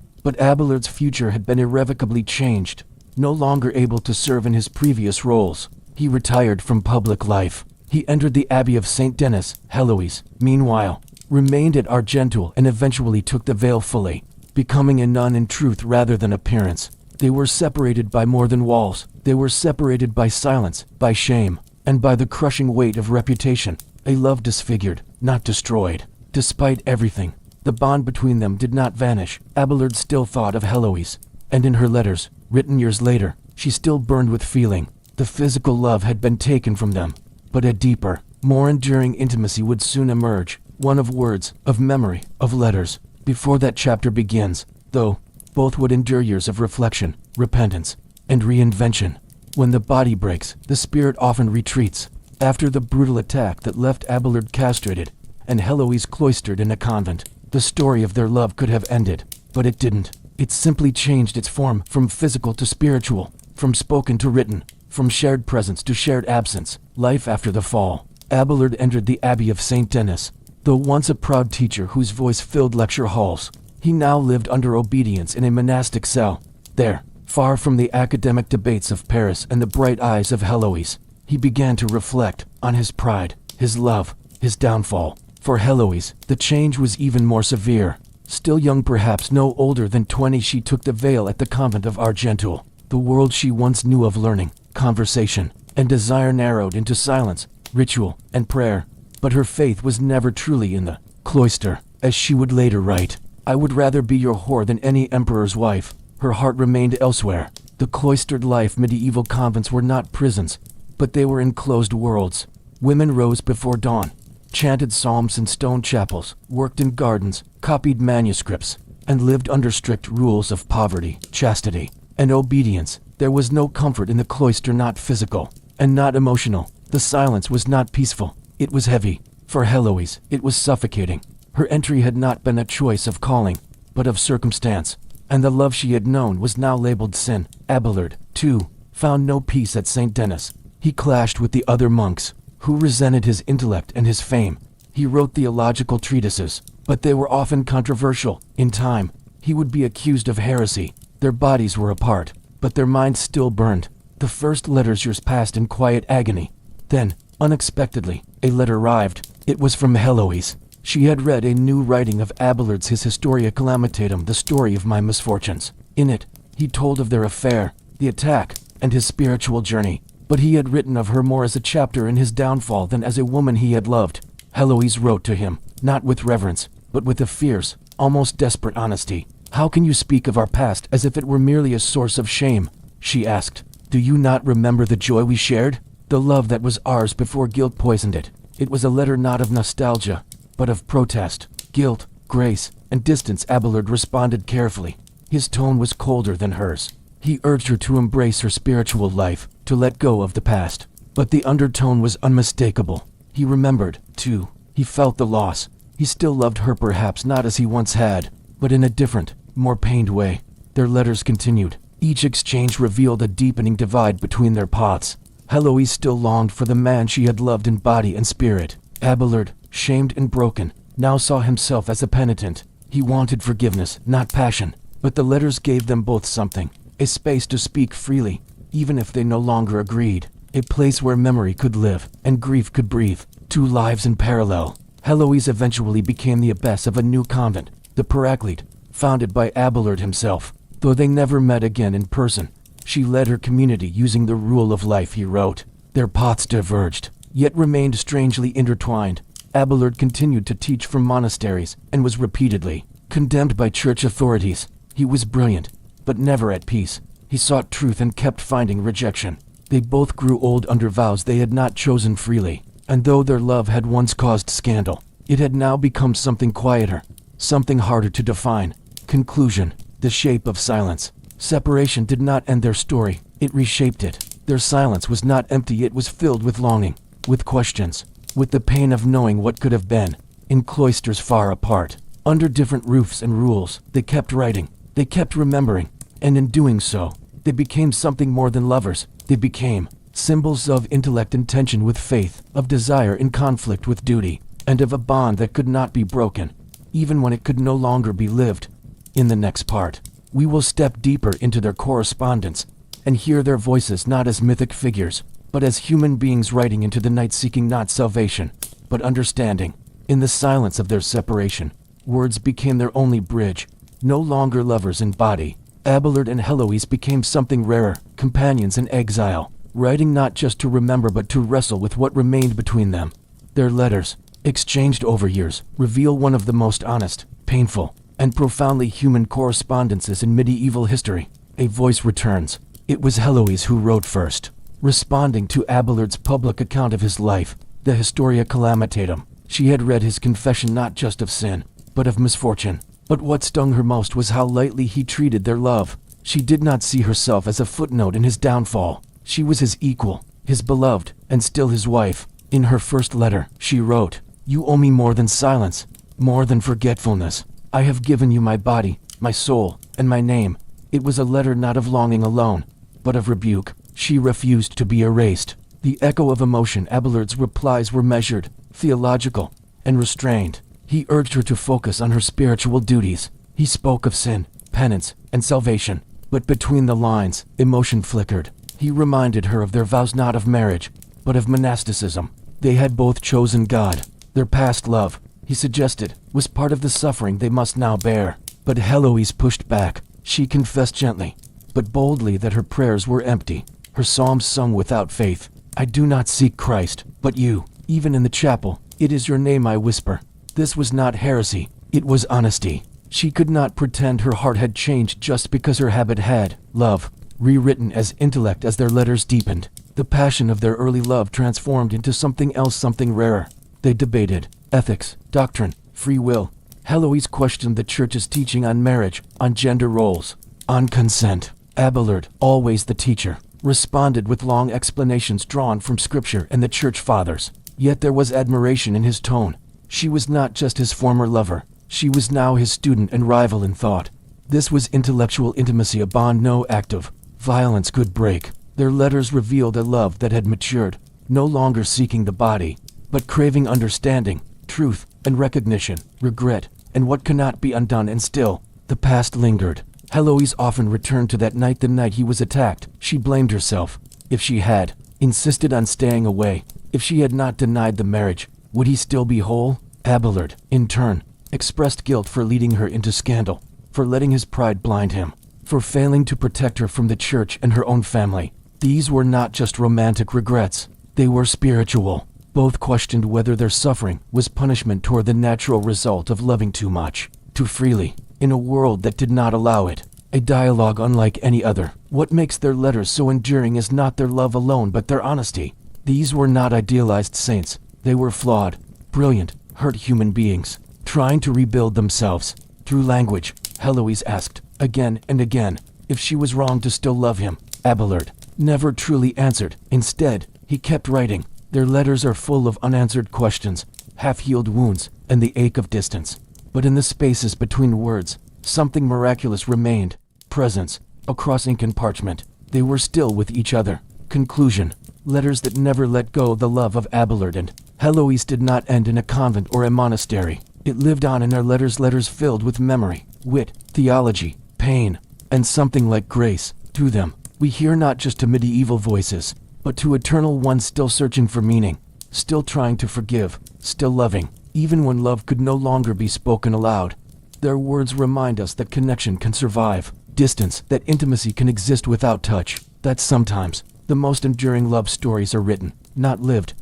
But Abelard's future had been irrevocably changed. No longer able to serve in his previous roles, he retired from public life. He entered the Abbey of St. Denis. Heloise, meanwhile, remained at Argentoul and eventually took the veil fully, becoming a nun in truth rather than appearance. They were separated by more than walls. They were separated by silence, by shame, and by the crushing weight of reputation. A love disfigured, not destroyed. Despite everything, the bond between them did not vanish. Abelard still thought of Heloise, and in her letters, written years later, she still burned with feeling. The physical love had been taken from them, but a deeper, more enduring intimacy would soon emerge. One of words, of memory, of letters. Before that chapter begins, though, both would endure years of reflection, repentance, and reinvention. When the body breaks, the spirit often retreats. After the brutal attack that left Abelard castrated and Heloise cloistered in a convent, the story of their love could have ended, but it didn't. It simply changed its form, from physical to spiritual, from spoken to written, from shared presence to shared absence. Life after the fall. Abelard entered the Abbey of St. Denis. Though once a proud teacher whose voice filled lecture halls, he now lived under obedience in a monastic cell. There, far from the academic debates of Paris and the bright eyes of Heloise, he began to reflect on his pride, his love, his downfall. For Heloise, the change was even more severe. Still young, perhaps no older than 20, she took the veil at the convent of Argentoul. The world she once knew of learning, conversation, and desire narrowed into silence, ritual, and prayer. But her faith was never truly in the cloister. As she would later write, "I would rather be your whore than any emperor's wife." Her heart remained elsewhere. The cloistered life. Medieval convents were not prisons, but they were enclosed worlds. Women rose before dawn, chanted psalms in stone chapels, worked in gardens, copied manuscripts, and lived under strict rules of poverty, chastity, and obedience. There was no comfort in the cloister, not physical, and not emotional. The silence was not peaceful, it was heavy. For Heloise, it was suffocating. Her entry had not been a choice of calling, but of circumstance, and the love she had known was now labeled sin. Abelard, too, found no peace at St. Denis. He clashed with the other monks, who resented his intellect and his fame. He wrote theological treatises, but they were often controversial. In time, he would be accused of heresy. Their bodies were apart, but their minds still burned. The first letters years passed in quiet agony. Then, unexpectedly, a letter arrived. It was from Heloise. She had read a new writing of Abelard's, his Historia Calamitatum, the story of my misfortunes. In it, he told of their affair, the attack, and his spiritual journey. But he had written of her more as a chapter in his downfall than as a woman he had loved. Heloise wrote to him, not with reverence, but with a fierce, almost desperate honesty. "How can you speak of our past as if it were merely a source of shame?" she asked. "Do you not remember the joy we shared? The love that was ours before guilt poisoned it?" It was a letter not of nostalgia, but of protest. Guilt, grace, and distance. Abelard responded carefully. His tone was colder than hers. He urged her to embrace her spiritual life, to let go of the past. but the undertone was unmistakable. He remembered, too. He felt the loss. He still loved her, perhaps not as he once had, but in a different, more pained way. Their letters continued. Each exchange revealed a deepening divide between their paths. Heloise still longed for the man she had loved in body and spirit. Abelard, shamed and broken, now saw himself as a penitent. He wanted forgiveness, not passion, but the letters gave them both something, a space to speak freely, even if they no longer agreed, a place where memory could live and grief could breathe, two lives in parallel. Heloise eventually became the abbess of a new convent, the Paraclete, founded by Abelard himself. Though they never met again in person, she led her community using the rule of life he wrote. Their paths diverged, yet remained strangely intertwined. Abelard continued to teach from monasteries and was repeatedly condemned by church authorities. He was brilliant, but never at peace. He sought truth and kept finding rejection. They both grew old under vows they had not chosen freely, and though their love had once caused scandal, it had now become something quieter, something harder to define. Conclusion: the shape of silence. Separation did not end their story, it reshaped it. Their silence was not empty, it was filled with longing, with questions, with the pain of knowing what could have been. In cloisters far apart, under different roofs and rules, they kept writing, they kept remembering, and in doing so, they became something more than lovers. They became symbols of intellect in tension with faith, of desire in conflict with duty, and of a bond that could not be broken, even when it could no longer be lived. In the next part, we will step deeper into their correspondence and hear their voices not as mythic figures, but as human beings writing into the night, seeking not salvation, but understanding. In the silence of their separation, words became their only bridge. No longer lovers in body, Abelard and Heloise became something rarer, companions in exile, writing not just to remember but to wrestle with what remained between them. Their letters, exchanged over years, reveal one of the most honest, painful, and profoundly human correspondences in medieval history. A voice returns. It was Heloise who wrote first, responding to Abelard's public account of his life, the Historia Calamitatum. She had read his confession not just of sin, but of misfortune. But what stung her most was how lightly he treated their love. She did not see herself as a footnote in his downfall. She was his equal, his beloved, and still his wife. In her first letter, she wrote, "You owe me more than silence, more than forgetfulness. I have given you my body, my soul, and my name." It was a letter not of longing alone, but of rebuke. She refused to be erased. The echo of emotion. Abelard's replies were measured, theological, and restrained. He urged her to focus on her spiritual duties. He spoke of sin, penance, and salvation. But between the lines, emotion flickered. He reminded her of their vows, not of marriage, but of monasticism. They had both chosen God. Their past love, he suggested, was part of the suffering they must now bear. But Heloise pushed back. She confessed gently, but boldly, that her prayers were empty, her psalms sung without faith. "I do not seek Christ, but you. Even in the chapel, it is your name I whisper." This was not heresy, it was honesty. She could not pretend her heart had changed just because her habit had. Love, rewritten as intellect as their letters deepened. The passion of their early love transformed into something else, something rarer. They debated ethics, doctrine, free will. Heloise questioned the church's teaching on marriage, on gender roles, on consent. Abelard, always the teacher, responded with long explanations drawn from scripture and the church fathers. Yet there was admiration in his tone. She was not just his former lover, she was now his student and rival in thought. This was intellectual intimacy, a bond no act of violence could break. Their letters revealed a love that had matured, no longer seeking the body, but craving understanding, truth, and recognition, regret, and what cannot be undone. And still, the past lingered. Heloise often returned to that night, the night he was attacked. She blamed herself. If she had insisted on staying away, if she had not denied the marriage, would he still be whole? Abelard, in turn, expressed guilt for leading her into scandal, for letting his pride blind him, for failing to protect her from the church and her own family. These were not just romantic regrets, they were spiritual. Both questioned whether their suffering was punishment toward the natural result of loving too much, too freely, in a world that did not allow it. A dialogue unlike any other. What makes their letters so enduring is not their love alone, but their honesty. These were not idealized saints. They were flawed, brilliant, hurt human beings, trying to rebuild themselves. Through language, Heloise asked, again and again, if she was wrong to still love him. Abelard never truly answered. Instead, He kept writing. Their letters are full of unanswered questions, half-healed wounds, and the ache of distance. But in the spaces between words, something miraculous remained. Presence. Across ink and parchment, they were still with each other. Conclusion. Letters that never let go. The love of Abelard and Heloise did not end in a convent or a monastery. It lived on in their letters filled with memory, wit, theology, pain, and something like grace. To them, we hear not just to medieval voices, but to eternal ones still searching for meaning, still trying to forgive, still loving, even when love could no longer be spoken aloud. Their words remind us that connection can survive distance, that intimacy can exist without touch, that sometimes the most enduring love stories are written, not lived.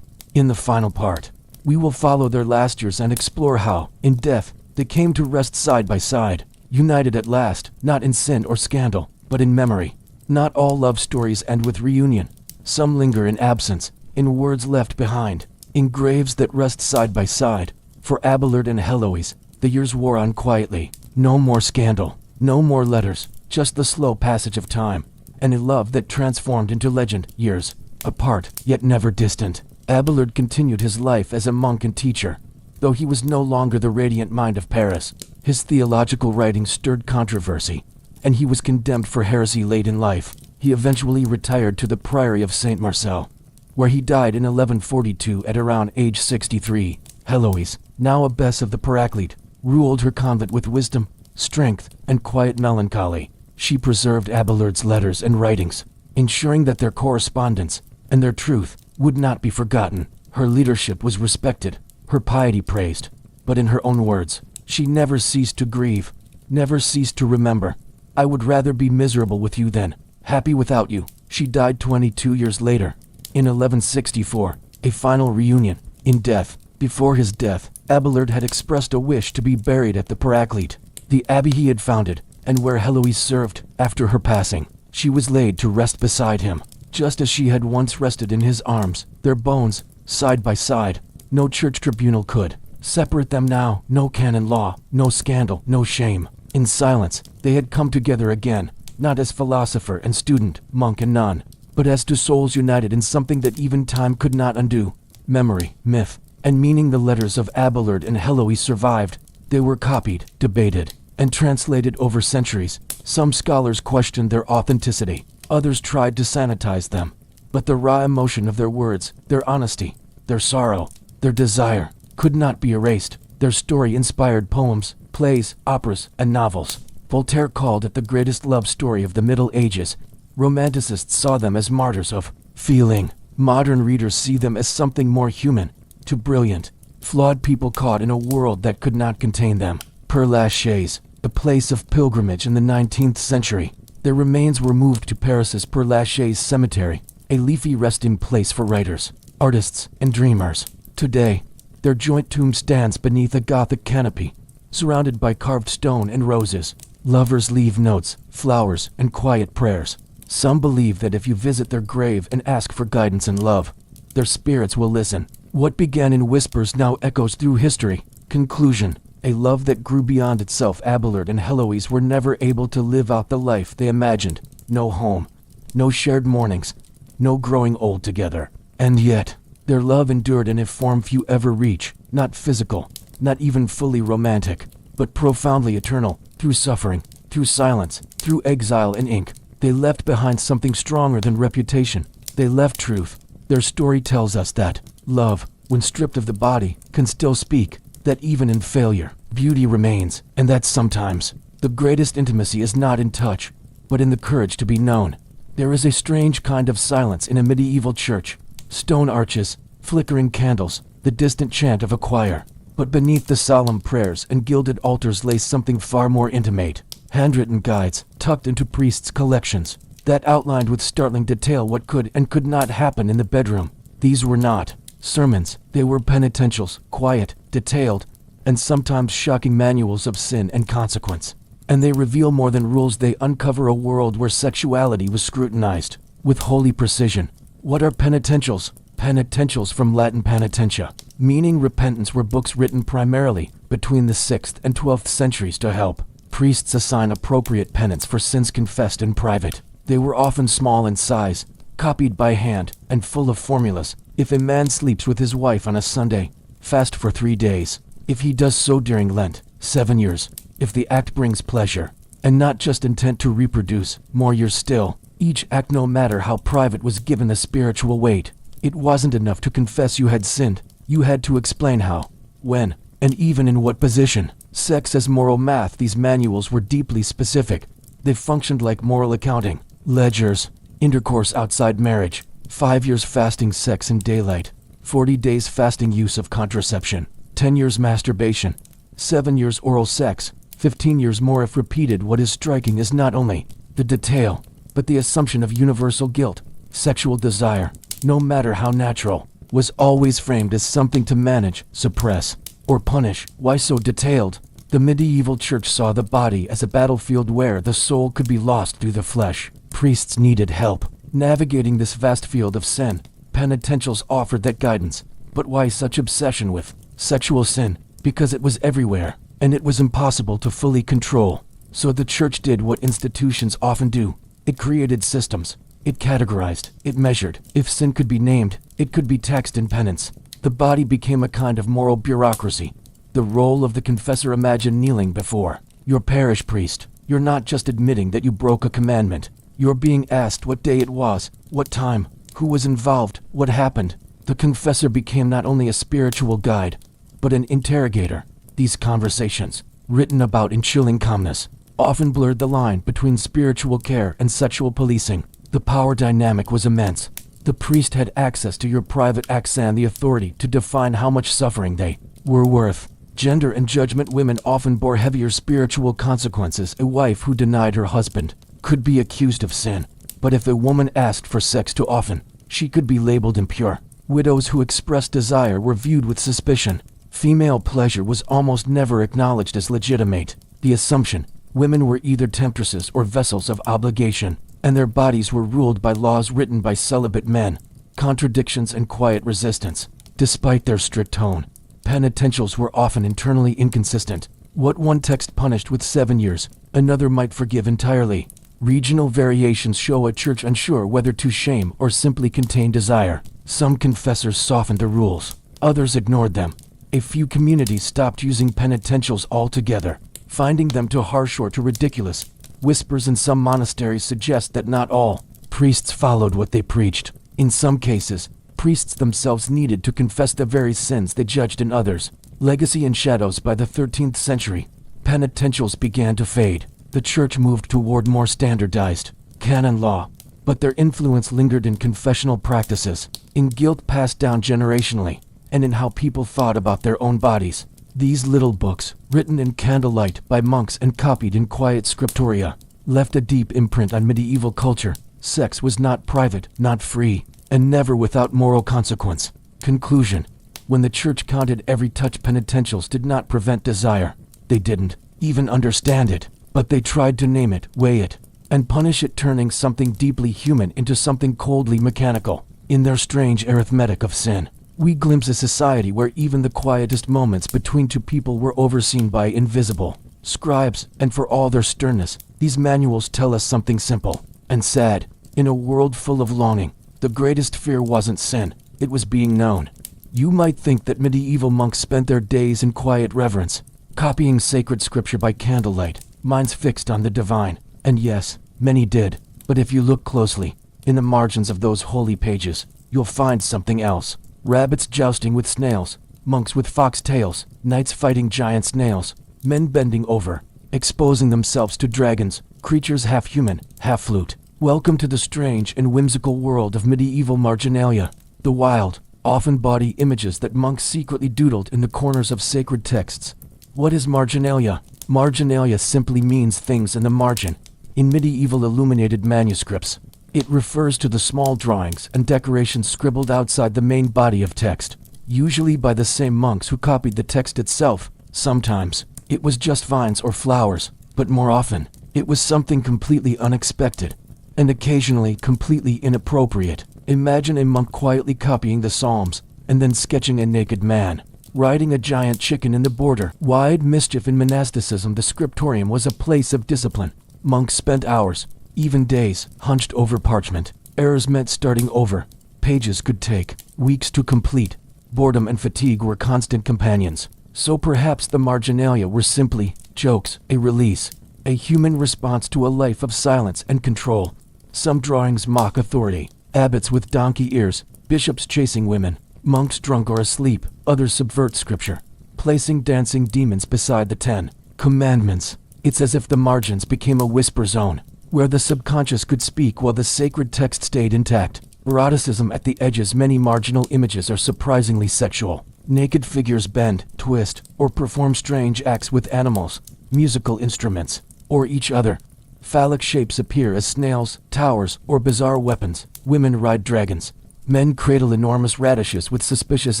In the final part, we will follow their last years and explore how, in death, they came to rest side by side, united at last, not in sin or scandal, but in memory. Not all love stories end with reunion. Some linger in absence, in words left behind, in graves that rest side by side. For Abelard and Heloise, the years wore on quietly. No more scandal, no more letters, just the slow passage of time, and a love that transformed into legend. Years apart, yet never distant, Abelard continued his life as a monk and teacher. Though he was no longer the radiant mind of Paris, his theological writings stirred controversy, and he was condemned for heresy late in life. He eventually retired to the priory of Saint Marcel, where he died in 1142 at around age 63. Heloise, now abbess of the Paraclete, ruled her convent with wisdom, strength, and quiet melancholy. She preserved Abelard's letters and writings, ensuring that their correspondence and their truth would not be forgotten. Her leadership was respected, her piety praised, but in her own words, she never ceased to grieve, never ceased to remember. I would rather be miserable with you than happy without you. She died 22 years later, in 1164, a final reunion. In death, before his death, Abelard had expressed a wish to be buried at the Paraclete, the abbey he had founded, and where Heloise served. After her passing, she was laid to rest beside him, just as she had once rested in his arms, their bones, side by side. No church tribunal could separate them now, no canon law, no scandal, no shame. In silence, they had come together again, not as philosopher and student, monk and nun, but as two souls united in something that even time could not undo. Memory, myth, and meaning. The letters of Abelard and Heloise survived. They were copied, debated, and translated over centuries. Some scholars questioned their authenticity, others tried to sanitize them. But the raw emotion of their words, their honesty, their sorrow, their desire, could not be erased. Their story inspired poems, plays, operas, and novels. Voltaire called it the greatest love story of the Middle Ages. Romanticists saw them as martyrs of feeling. Modern readers see them as something more human, too brilliant, flawed people caught in a world that could not contain them. Père Lachaise, a place of pilgrimage in the 19th century. Their remains were moved to Paris's Père Lachaise cemetery, a leafy resting place for writers, artists, and dreamers. Today, their joint tomb stands beneath a Gothic canopy, surrounded by carved stone and roses. Lovers leave notes, flowers, and quiet prayers. Some believe that if you visit their grave and ask for guidance and love, their spirits will listen. What began in whispers now echoes through history. Conclusion. A love that grew beyond itself. Abelard and Heloise were never able to live out the life they imagined. No home, no shared mornings, no growing old together. And yet, their love endured in a form few ever reach, not physical, not even fully romantic, but profoundly eternal. Through suffering, through silence, through exile and ink, they left behind something stronger than reputation. They left truth. Their story tells us that love, when stripped of the body, can still speak, that even in failure, beauty remains, and that sometimes, the greatest intimacy is not in touch, but in the courage to be known. There is a strange kind of silence in a medieval church. Stone arches, flickering candles, the distant chant of a choir. But beneath the solemn prayers and gilded altars lay something far more intimate. Handwritten guides, tucked into priests' collections, that outlined with startling detail what could and could not happen in the bedroom. These were not sermons, they were penitentials, quiet, detailed, and sometimes shocking manuals of sin and consequence. And they reveal more than rules. They uncover a world where sexuality was scrutinized with holy precision. What are penitentials? Penitentials, from Latin penitentia, meaning repentance, were books written primarily between the 6th and 12th centuries to help priests assign appropriate penance for sins confessed in private. They were often small in size, copied by hand, and full of formulas. If a man sleeps with his wife on a Sunday, fast for 3 days. If he does so during Lent, 7 years. If the act brings pleasure, and not just intent to reproduce, more years still. Each act, no matter how private, was given a spiritual weight. It wasn't enough to confess you had sinned. You had to explain how, when, and even in what position. Sex as moral math. These manuals were deeply specific. They functioned like moral accounting. Ledgers. Intercourse outside marriage. 5 years fasting sex in daylight. 40 days fasting use of contraception. 10 years masturbation. 7 years oral sex. 15 years more if repeated. What is striking is not only the detail, but the assumption of universal guilt. Sexual desire, no matter how natural, was always framed as something to manage, suppress, or punish. Why so detailed? The medieval church saw the body as a battlefield where the soul could be lost through the flesh. Priests needed help navigating this vast field of sin. Penitentials offered that guidance. But why such obsession with sexual sin? Because it was everywhere, and it was impossible to fully control. So the church did what institutions often do. It created systems. It categorized. It measured. If sin could be named, it could be taxed in penance. The body became a kind of moral bureaucracy. The role of the confessor. Imagine kneeling before your parish priest. You're not just admitting that you broke a commandment. You're being asked what day it was, what time, who was involved, what happened. The confessor became not only a spiritual guide, but an interrogator. These conversations, written about in chilling calmness, often blurred the line between spiritual care and sexual policing. The power dynamic was immense. The priest had access to your private acts and the authority to define how much suffering they were worth. Gender and judgment. Women often bore heavier spiritual consequences. A wife who denied her husband could be accused of sin, but if a woman asked for sex too often, she could be labeled impure. Widows who expressed desire were viewed with suspicion. Female pleasure was almost never acknowledged as legitimate. The assumption, women were either temptresses or vessels of obligation, and their bodies were ruled by laws written by celibate men. Contradictions and quiet resistance. Despite their strict tone, penitentials were often internally inconsistent. What one text punished with 7 years, another might forgive entirely. Regional variations show a church unsure whether to shame or simply contain desire. Some confessors softened the rules, others ignored them. A few communities stopped using penitentials altogether, finding them too harsh or too ridiculous. Whispers in some monasteries suggest that not all priests followed what they preached. In some cases, priests themselves needed to confess the very sins they judged in others. Legacy and shadows. By the 13th century, penitentials began to fade. The church moved toward more standardized canon law, but their influence lingered in confessional practices, in guilt passed down generationally, and in how people thought about their own bodies. These little books, written in candlelight by monks and copied in quiet scriptoria, left a deep imprint on medieval culture. Sex was not private, not free, and never without moral consequence. Conclusion: when the church counted every touch, penitentials did not prevent desire. They didn't even understand it, but they tried to name it, weigh it, and punish it, turning something deeply human into something coldly mechanical. In their strange arithmetic of sin, we glimpse a society where even the quietest moments between two people were overseen by invisible scribes, and for all their sternness, these manuals tell us something simple and sad. In a world full of longing, the greatest fear wasn't sin, it was being known. You might think that medieval monks spent their days in quiet reverence, copying sacred scripture by candlelight, minds fixed on the divine. And yes, many did. But if you look closely, in the margins of those holy pages, you'll find something else. Rabbits jousting with snails, monks with fox tails, knights fighting giant snails, men bending over, exposing themselves to dragons, creatures half human, half flute. Welcome to the strange and whimsical world of medieval marginalia. The wild, often body images that monks secretly doodled in the corners of sacred texts. What is marginalia? Marginalia simply means things in the margin. In medieval illuminated manuscripts, it refers to the small drawings and decorations scribbled outside the main body of text, usually by the same monks who copied the text itself. Sometimes, it was just vines or flowers, but more often, it was something completely unexpected, and occasionally completely inappropriate. Imagine a monk quietly copying the Psalms, and then sketching a naked man riding a giant chicken in the border. Wide mischief. In monasticism, the scriptorium was a place of discipline. Monks spent hours, even days, hunched over parchment, Errors meant starting over. Pages could take weeks to complete. Boredom and fatigue were constant companions. So perhaps the marginalia were simply jokes, a release, a human response to a life of silence and control. Some drawings mock authority. Abbots with donkey ears, bishops chasing women, monks drunk or asleep. Others subvert scripture, placing dancing demons beside the 10 commandments. It's as if the margins became a whisper zone, where the subconscious could speak while the sacred text stayed intact. Eroticism at the edges. Many marginal images are surprisingly sexual. Naked figures bend, twist, or perform strange acts with animals, musical instruments, or each other. Phallic shapes appear as snails, towers, or bizarre weapons. Women ride dragons. Men cradle enormous radishes with suspicious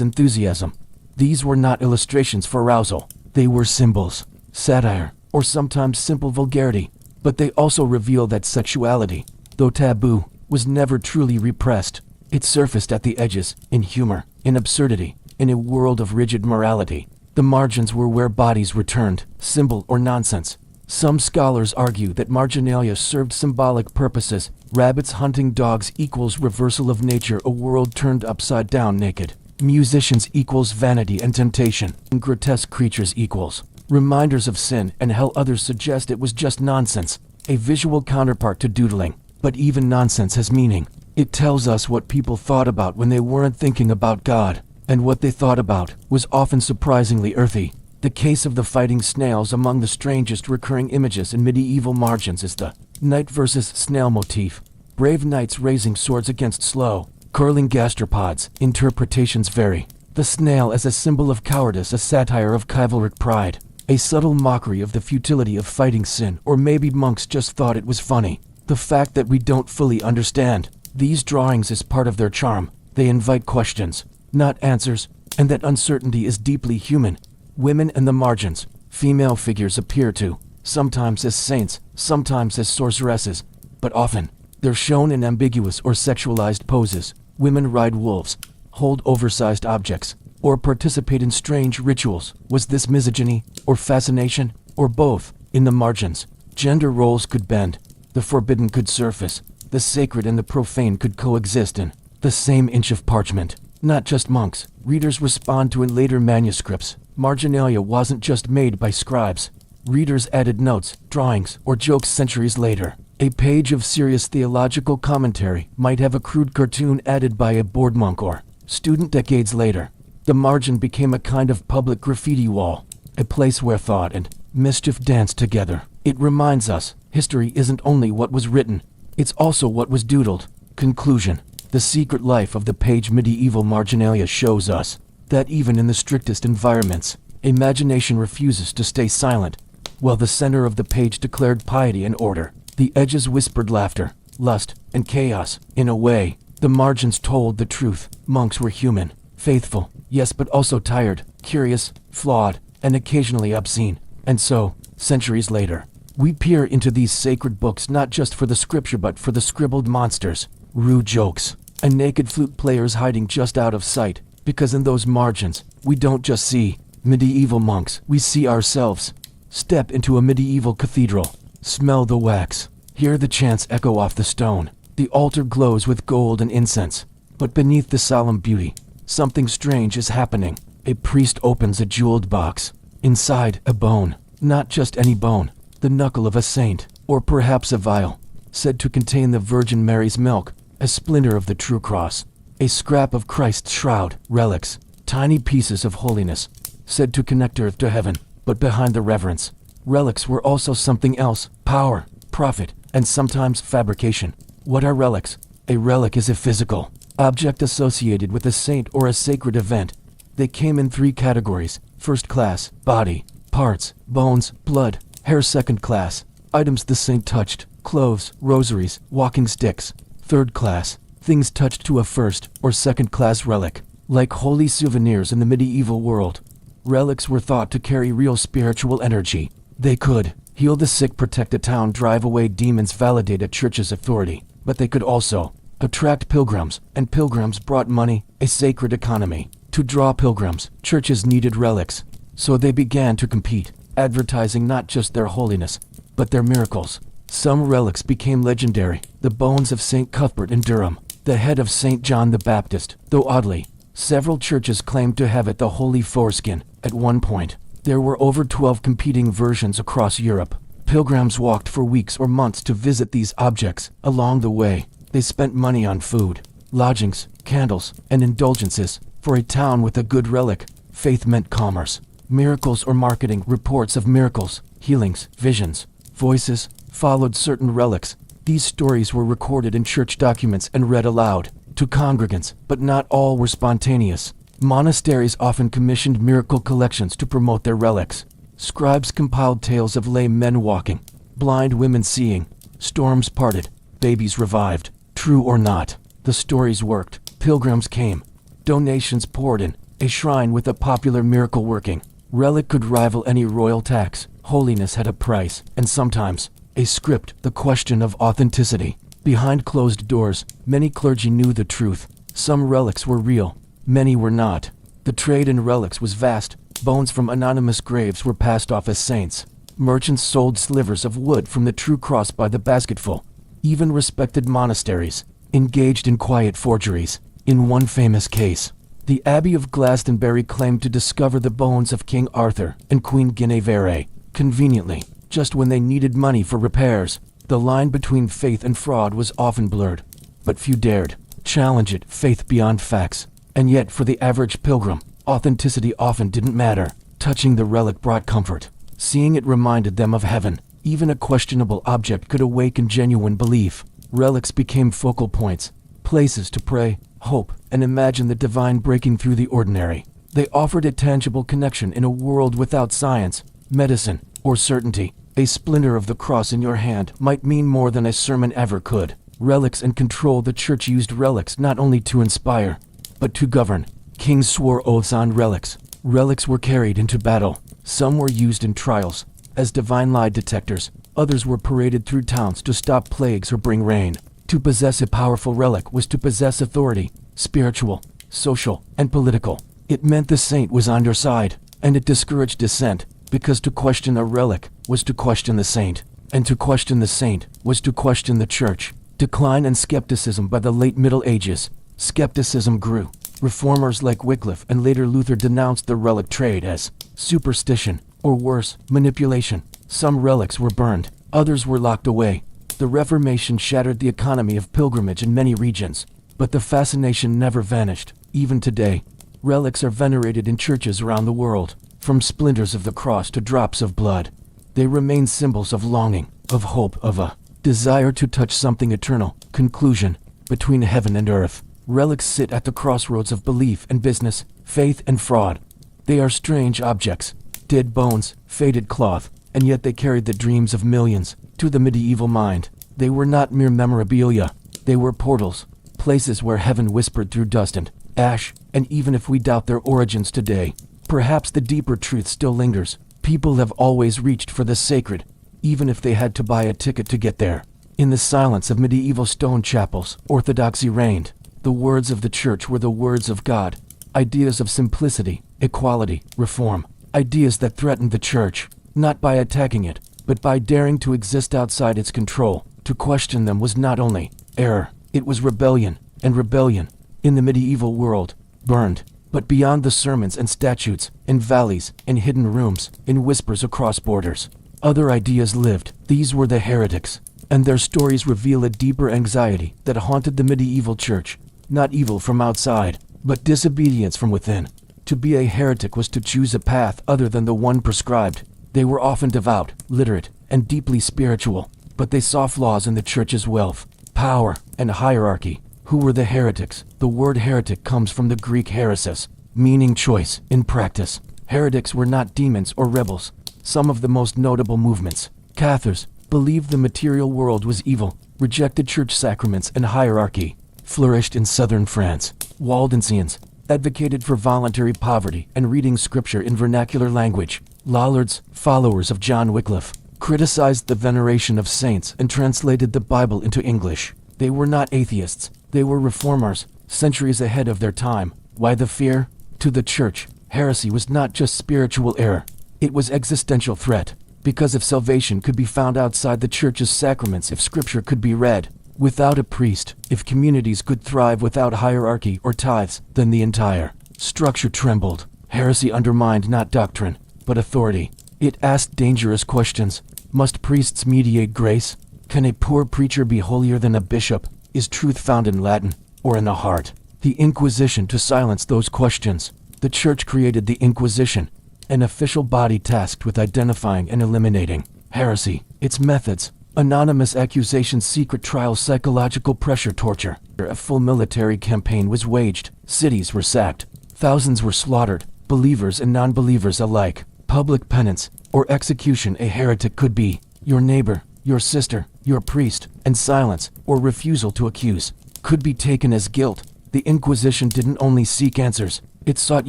enthusiasm. These were not illustrations for arousal. They were symbols, satire, or sometimes simple vulgarity. But they also reveal that sexuality, though taboo, was never truly repressed. It surfaced at the edges, in humor, in absurdity, in a world of rigid morality. The margins were where bodies returned, symbol or nonsense. Some scholars argue that marginalia served symbolic purposes. Rabbits hunting dogs equals reversal of nature, a world turned upside down naked. Musicians equals vanity and temptation. And grotesque creatures equals reminders of sin and hell. Others suggest it was just nonsense, a visual counterpart to doodling. But even nonsense has meaning. It tells us what people thought about when they weren't thinking about God, and what they thought about was often surprisingly earthy. The case of the fighting snails. Among the strangest recurring images in medieval margins is the knight versus snail motif. Brave knights raising swords against slow, curling gastropods. Interpretations vary. The snail as a symbol of cowardice, a satire of chivalric pride, a subtle mockery of the futility of fighting sin, or maybe monks just thought it was funny. The fact that we don't fully understand these drawings is part of their charm. They invite questions, not answers, and that uncertainty is deeply human. Women and the margins. Female figures appear to, sometimes as saints, sometimes as sorceresses, but often they're shown in ambiguous or sexualized poses. Women ride wolves, hold oversized objects, or participate in strange rituals. Was this misogyny, or fascination, or both? In the margins, gender roles could bend. The forbidden could surface. The sacred and the profane could coexist in the same inch of parchment. Not just monks. Readers respond to in later manuscripts. Marginalia wasn't just made by scribes. Readers added notes, drawings, or jokes centuries later. A page of serious theological commentary might have a crude cartoon added by a bored monk or student decades later. The margin became a kind of public graffiti wall, a place where thought and mischief danced together. It reminds us, history isn't only what was written, it's also what was doodled. Conclusion. The secret life of the page. Medieval marginalia shows us that even in the strictest environments, imagination refuses to stay silent. While the center of the page declared piety and order, the edges whispered laughter, lust, and chaos. In a way, the margins told the truth. Monks were human, faithful, yes, but also tired, curious, flawed, and occasionally obscene. And so, centuries later, we peer into these sacred books not just for the scripture but for the scribbled monsters, rude jokes, and naked flute players hiding just out of sight. Because in those margins, we don't just see medieval monks, we see ourselves. Step into a medieval cathedral, smell the wax, hear the chants echo off the stone. The altar glows with gold and incense, but beneath the solemn beauty, something strange is happening. A priest opens a jeweled box. Inside, a bone, not just any bone, the knuckle of a saint, or perhaps a vial, said to contain the Virgin Mary's milk, a splinter of the true cross, a scrap of Christ's shroud, relics, tiny pieces of holiness, said to connect earth to heaven. But behind the reverence, relics were also something else: power, profit, and sometimes fabrication. What are relics? A relic is a physical object associated with a saint or a sacred event. They came in three categories: first class, body, parts, bones, blood; hair, second class, items the saint touched, clothes, rosaries, walking sticks; third class, things touched to a first or second class relic, like holy souvenirs. In the medieval world, relics were thought to carry real spiritual energy. They could heal the sick, protect a town, drive away demons, validate a church's authority. But they could also attract pilgrims, and pilgrims brought money, a sacred economy. To draw pilgrims, churches needed relics, so they began to compete, advertising not just their holiness, but their miracles. Some relics became legendary. The bones of St. Cuthbert in Durham, the head of St. John the Baptist, though oddly, several churches claimed to have it the holy foreskin. At one point, there were over 12 competing versions across Europe. Pilgrims walked for weeks or months to visit these objects. Along the way, they spent money on food, lodgings, candles, and indulgences. For a town with a good relic, faith meant commerce. Miracles or marketing. Reports of miracles, healings, visions, voices followed certain relics. These stories were recorded in church documents and read aloud to congregants, but not all were spontaneous. Monasteries often commissioned miracle collections to promote their relics. Scribes compiled tales of lame men walking, blind women seeing, storms parted, babies revived. True or not, the stories worked. Pilgrims came. Donations poured in. A shrine with a popular miracle working relic could rival any royal tax. Holiness had a price, and sometimes a script. The question of authenticity. Behind closed doors, many clergy knew the truth. Some relics were real, many were not. The trade in relics was vast. Bones from anonymous graves were passed off as saints. Merchants sold slivers of wood from the true cross by the basketful. Even respected monasteries engaged in quiet forgeries. In one famous case, the Abbey of Glastonbury claimed to discover the bones of King Arthur and Queen Guinevere. Conveniently, just when they needed money for repairs, the line between faith and fraud was often blurred. But few dared challenge it. Faith beyond facts. And yet for the average pilgrim, authenticity often didn't matter. Touching the relic brought comfort. Seeing it reminded them of heaven. Even a questionable object could awaken genuine belief. Relics became focal points, places to pray, hope, and imagine the divine breaking through the ordinary. They offered a tangible connection in a world without science, medicine, or certainty. A splinter of the cross in your hand might mean more than a sermon ever could. Relics and control. The church used relics not only to inspire, but to govern. Kings swore oaths on relics. Relics were carried into battle. Some were used in trials as divine lie detectors. Others were paraded through towns to stop plagues or bring rain. To possess a powerful relic was to possess authority, spiritual, social, and political. It meant the saint was on your side, and it discouraged dissent, because to question a relic was to question the saint, and to question the saint was to question the church. Decline and skepticism. By the late Middle Ages, skepticism grew. Reformers like Wycliffe and later Luther denounced the relic trade as superstition, or worse, manipulation. Some relics were burned, others were locked away. The Reformation shattered the economy of pilgrimage in many regions, but the fascination never vanished. Even today, relics are venerated in churches around the world, from splinters of the cross to drops of blood. They remain symbols of longing, of hope, of a desire to touch something eternal. Conclusion. Between heaven and earth, relics sit at the crossroads of belief and business, faith and fraud. They are strange objects, dead bones, faded cloth, and yet they carried the dreams of millions. To the medieval mind, they were not mere memorabilia. They were portals, places where heaven whispered through dust and ash. And even if we doubt their origins today, perhaps the deeper truth still lingers. People have always reached for the sacred, even if they had to buy a ticket to get there. In the silence of medieval stone chapels, orthodoxy reigned. The words of the church were the words of God. Ideas of simplicity, equality, reform. Ideas that threatened the church, not by attacking it, but by daring to exist outside its control. To question them was not only error, it was rebellion, and rebellion, in the medieval world, burned. But beyond the sermons and statutes, in valleys, in hidden rooms, in whispers across borders, other ideas lived. These were the heretics, and their stories reveal a deeper anxiety that haunted the medieval church. Not evil from outside, but disobedience from within. To be a heretic was to choose a path other than the one prescribed. They were often devout, literate, and deeply spiritual, but they saw flaws in the church's wealth, power, and hierarchy. Who were the heretics? The word heretic comes from the Greek heresis, meaning choice. In practice, heretics were not demons or rebels. Some of the most notable movements, Cathars, believed the material world was evil, rejected church sacraments and hierarchy, flourished in southern France. Waldensians advocated for voluntary poverty and reading scripture in vernacular language. Lollards, followers of John Wycliffe, criticized the veneration of saints and translated the Bible into English. They were not atheists, they were reformers, centuries ahead of their time. Why the fear? To the church, heresy was not just spiritual error, it was existential threat. Because if salvation could be found outside the church's sacraments, if scripture could be read without a priest, if communities could thrive without hierarchy or tithes, then the entire structure trembled. Heresy undermined not doctrine, but authority. It asked dangerous questions. Must priests mediate grace? Can a poor preacher be holier than a bishop? Is truth found in Latin or in the heart? The Inquisition to silence those questions. The Church created the Inquisition, an official body tasked with identifying and eliminating heresy, its methods, anonymous accusations, secret trials, psychological pressure, torture. A full military campaign was waged. Cities were sacked. Thousands were slaughtered, believers and non-believers alike. Public penance or execution. A heretic could be your neighbor, your sister, your priest, and silence or refusal to accuse could be taken as guilt. The Inquisition didn't only seek answers, it sought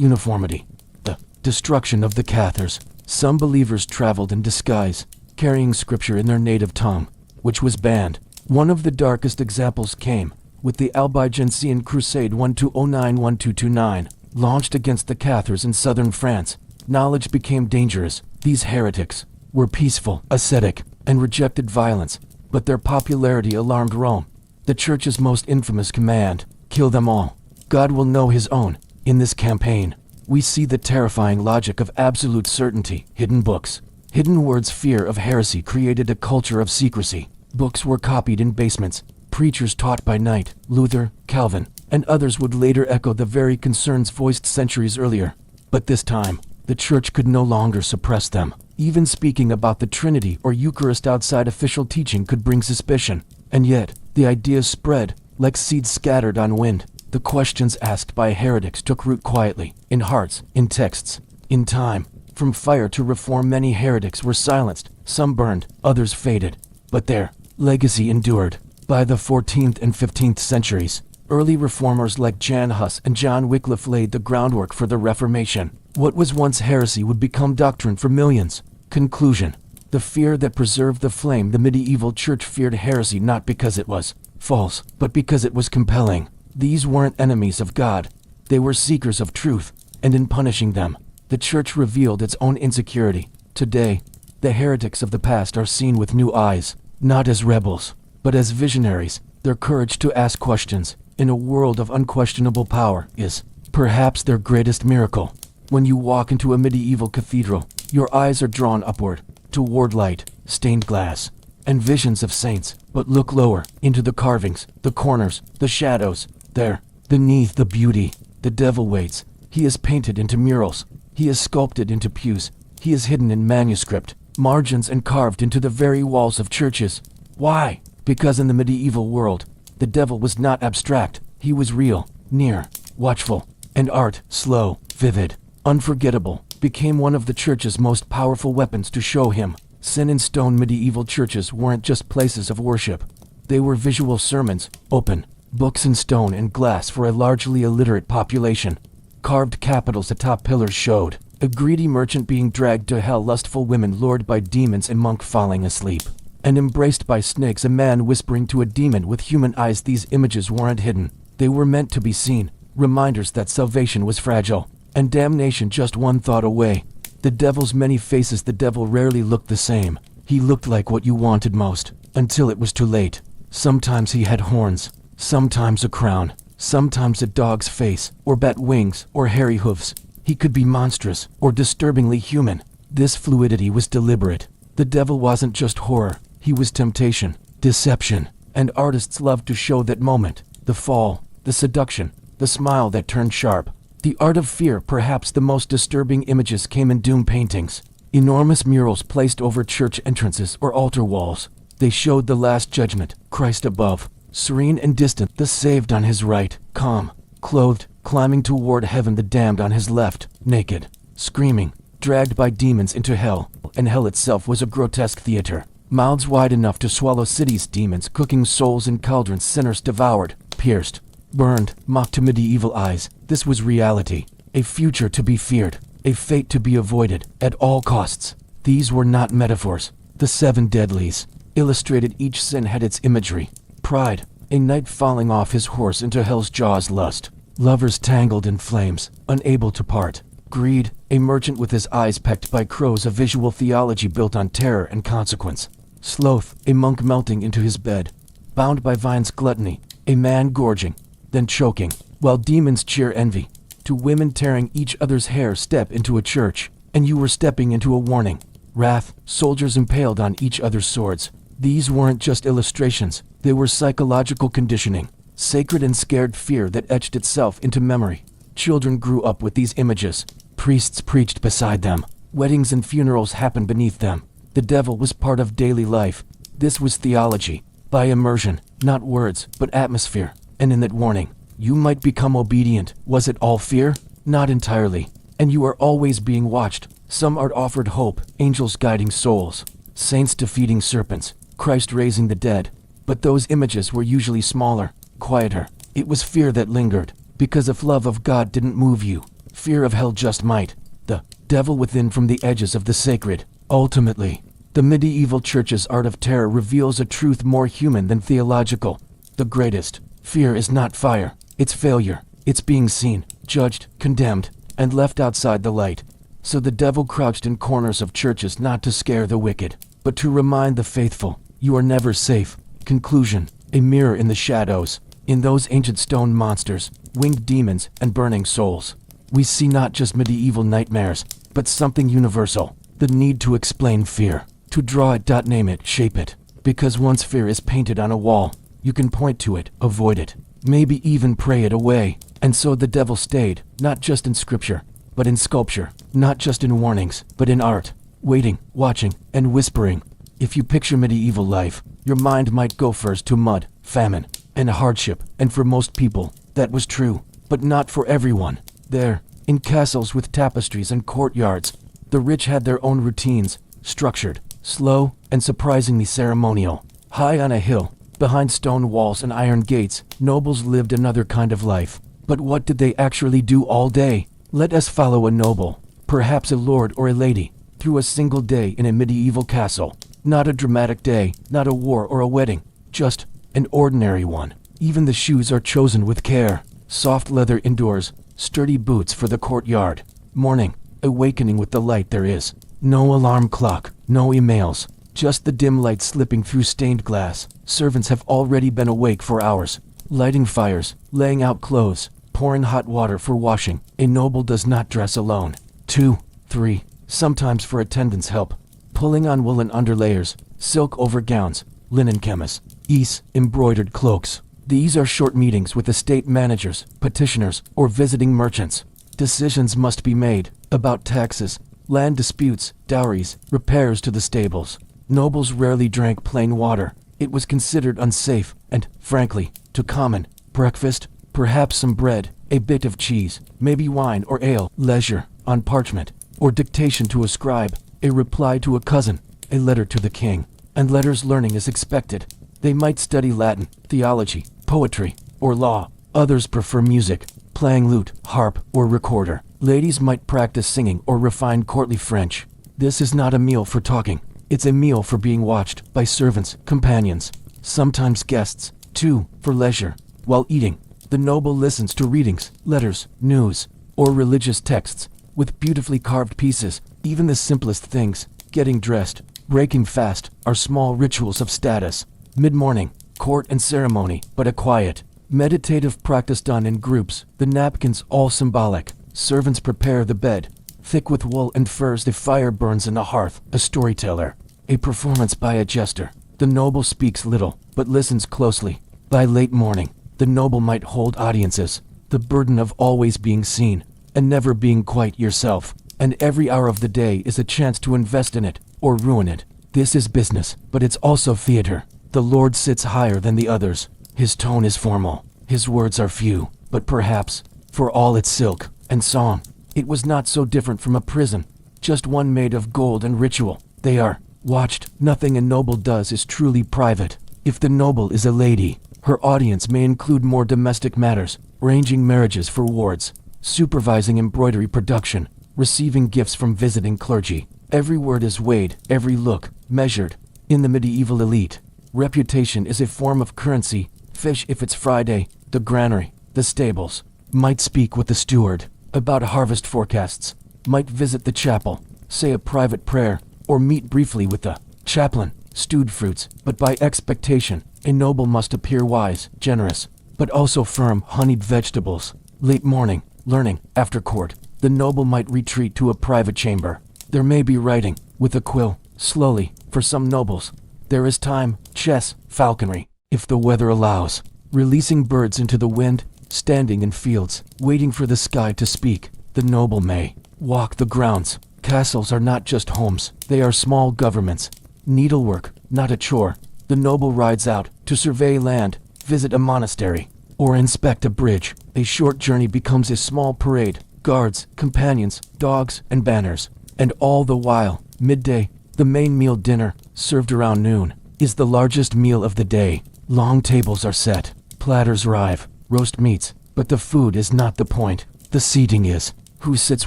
uniformity. The destruction of the Cathars. Some believers traveled in disguise, carrying scripture in their native tongue, which was banned. One of the darkest examples came with the Albigensian Crusade 1209-1229, launched against the Cathars in southern France. Knowledge became dangerous. These heretics were peaceful, ascetic, and rejected violence, but their popularity alarmed Rome. The Church's most infamous command, kill them all. God will know his own. In this campaign, we see the terrifying logic of absolute certainty. Hidden books, hidden words. Fear of heresy created a culture of secrecy. Books were copied in basements. Preachers taught by night. Luther, Calvin, and others would later echo the very concerns voiced centuries earlier. But this time, the Church could no longer suppress them. Even speaking about the Trinity or Eucharist outside official teaching could bring suspicion. And yet, the ideas spread like seeds scattered on wind. The questions asked by heretics took root quietly, in hearts, in texts, in time. From fire to reform, many heretics were silenced. Some burned, others faded. But their legacy endured. By the 14th and 15th centuries, early reformers like Jan Hus and John Wycliffe laid the groundwork for the Reformation. What was once heresy would become doctrine for millions. Conclusion. The fear that preserved the flame. The medieval church feared heresy not because it was false, but because it was compelling. These weren't enemies of God. They were seekers of truth, and in punishing them, the church revealed its own insecurity. Today, the heretics of the past are seen with new eyes, not as rebels, but as visionaries. Their courage to ask questions, in a world of unquestionable power, is perhaps their greatest miracle. When you walk into a medieval cathedral, your eyes are drawn upward, toward light, stained glass, and visions of saints. But look lower, into the carvings, the corners, the shadows. There, beneath the beauty, the devil waits. He is painted into murals. He is sculpted into pews. He is hidden in manuscript, margins, and carved into the very walls of churches. Why? Because in the medieval world, the devil was not abstract. He was real, near, watchful, and art, slow, vivid, unforgettable, became one of the church's most powerful weapons to show him. Sin in stone. Medieval churches weren't just places of worship. They were visual sermons, open books in stone and glass for a largely illiterate population. Carved capitals atop pillars showed a greedy merchant being dragged to hell, lustful women lured by demons, and monk falling asleep and embraced by snakes, a man whispering to a demon with human eyes. These images weren't hidden. They were meant to be seen, reminders that salvation was fragile, and damnation just one thought away. The devil's many faces. The devil rarely looked the same. He looked like what you wanted most, until it was too late. Sometimes he had horns, sometimes a crown, sometimes a dog's face, or bat wings, or hairy hooves. He could be monstrous, or disturbingly human. This fluidity was deliberate. The devil wasn't just horror, he was temptation, deception, and artists loved to show that moment. The fall, the seduction, the smile that turned sharp. The art of fear. Perhaps the most disturbing images came in doom paintings. Enormous murals placed over church entrances or altar walls. They showed the Last Judgment, Christ above, serene and distant, the saved on his right, calm, clothed, climbing toward heaven, the damned on his left, naked, screaming, dragged by demons into hell. And hell itself was a grotesque theater. Mouths wide enough to swallow cities, demons cooking souls in cauldrons, sinners devoured, pierced, burned, mocked. To medieval eyes, this was reality, a future to be feared, a fate to be avoided at all costs. These were not metaphors. The 7 deadlies illustrated each sin had its imagery. Pride, a knight falling off his horse into hell's jaws. Lust, lovers tangled in flames, unable to part. Greed, a merchant with his eyes pecked by crows, a visual theology built on terror and consequence. Sloth, a monk melting into his bed. Bound by vines, gluttony, a man gorging, then choking, while demons cheer envy. To women tearing each other's hair, step into a church, and you were stepping into a warning. Wrath, soldiers impaled on each other's swords. These weren't just illustrations, they were psychological conditioning. Sacred and scared fear that etched itself into memory. Children grew up with these images. Priests preached beside them. Weddings and funerals happened beneath them. The devil was part of daily life. This was theology. By immersion, not words, but atmosphere. And in that warning, you might become obedient. Was it all fear? Not entirely. And you are always being watched. Some are offered hope, angels guiding souls, saints defeating serpents, Christ raising the dead. But those images were usually smaller, quieter. It was fear that lingered, because if love of God didn't move you, fear of hell just might. The devil within from the edges of the sacred. Ultimately, the medieval church's art of terror reveals a truth more human than theological. The greatest fear is not fire, it's failure. It's being seen, judged, condemned, and left outside the light. So the devil crouched in corners of churches not to scare the wicked, but to remind the faithful, you are never safe. Conclusion, a mirror in the shadows. In those ancient stone monsters, winged demons, and burning souls, we see not just medieval nightmares, but something universal. The need to explain fear, to draw it, name it, shape it. Because once fear is painted on a wall, you can point to it, avoid it, maybe even pray it away. And so the devil stayed, not just in scripture, but in sculpture, not just in warnings, but in art, waiting, watching, and whispering. If you picture medieval life, your mind might go first to mud, famine, and hardship, and for most people, that was true, but not for everyone. There, in castles with tapestries and courtyards, the rich had their own routines, structured, slow, and surprisingly ceremonial. High on a hill, behind stone walls and iron gates, nobles lived another kind of life. But what did they actually do all day? Let us follow a noble, perhaps a lord or a lady, through a single day in a medieval castle. Not a dramatic day, not a war or a wedding, just an ordinary one. Even the shoes are chosen with care. Soft leather indoors, sturdy boots for the courtyard. Morning, awakening with the light there is. No alarm clock, no emails, just the dim light slipping through stained glass. Servants have already been awake for hours, lighting fires, laying out clothes, pouring hot water for washing. A noble does not dress alone. 2, 3, sometimes for attendants' help. Pulling on woolen underlayers, silk over gowns, linen chemists, embroidered cloaks. These are short meetings with estate managers, petitioners, or visiting merchants. Decisions must be made about taxes, land disputes, dowries, repairs to the stables. Nobles rarely drank plain water. It was considered unsafe and, frankly, too common. Breakfast, perhaps some bread, a bit of cheese, maybe wine or ale. Leisure, on parchment, or dictation to a scribe, a reply to a cousin, a letter to the king. And letters learning is expected. They might study Latin, theology, poetry, or law. Others prefer music, playing lute, harp, or recorder. Ladies might practice singing or refine courtly French. This is not a meal for talking. It's a meal for being watched by servants, companions, sometimes guests, too, for leisure. While eating, the noble listens to readings, letters, news, or religious texts, with beautifully carved pieces. Even the simplest things, getting dressed, breaking fast, are small rituals of status. Mid-morning, court and ceremony, but a quiet, meditative practice done in groups. The napkins all symbolic. Servants prepare the bed, thick with wool and furs. The fire burns in the hearth. A storyteller, a performance by a jester. The noble speaks little, but listens closely. By late morning, the noble might hold audiences, the burden of always being seen, and never being quite yourself. And every hour of the day is a chance to invest in it, or ruin it. This is business, but it's also theater. The Lord sits higher than the others. His tone is formal. His words are few, but perhaps, for all its silk and song, it was not so different from a prison, just one made of gold and ritual. They are watched. Nothing a noble does is truly private. If the noble is a lady, her audience may include more domestic matters, arranging marriages for wards, supervising embroidery production, receiving gifts from visiting clergy. Every word is weighed, every look measured. In the medieval elite, reputation is a form of currency. Fish if it's Friday. The granary, the stables, might speak with the steward about harvest forecasts. might visit the chapel, say a private prayer, or meet briefly with the chaplain. Stewed fruits, but by expectation, a noble must appear wise, generous, but also firm. Honeyed vegetables. Late morning, learning. After court, the noble might retreat to a private chamber. There may be writing, with a quill, slowly, for some nobles. There is time, chess, falconry, if the weather allows. Releasing birds into the wind, standing in fields, waiting for the sky to speak. The noble may walk the grounds. Castles are not just homes, they are small governments. Needlework, not a chore. The noble rides out to survey land, visit a monastery, or inspect a bridge. A short journey becomes a small parade. Guards, companions, dogs, and banners. And all the while, midday, the main meal, dinner, served around noon, is the largest meal of the day. Long tables are set, platters arrive, roast meats, but the food is not the point. The seating is. Who sits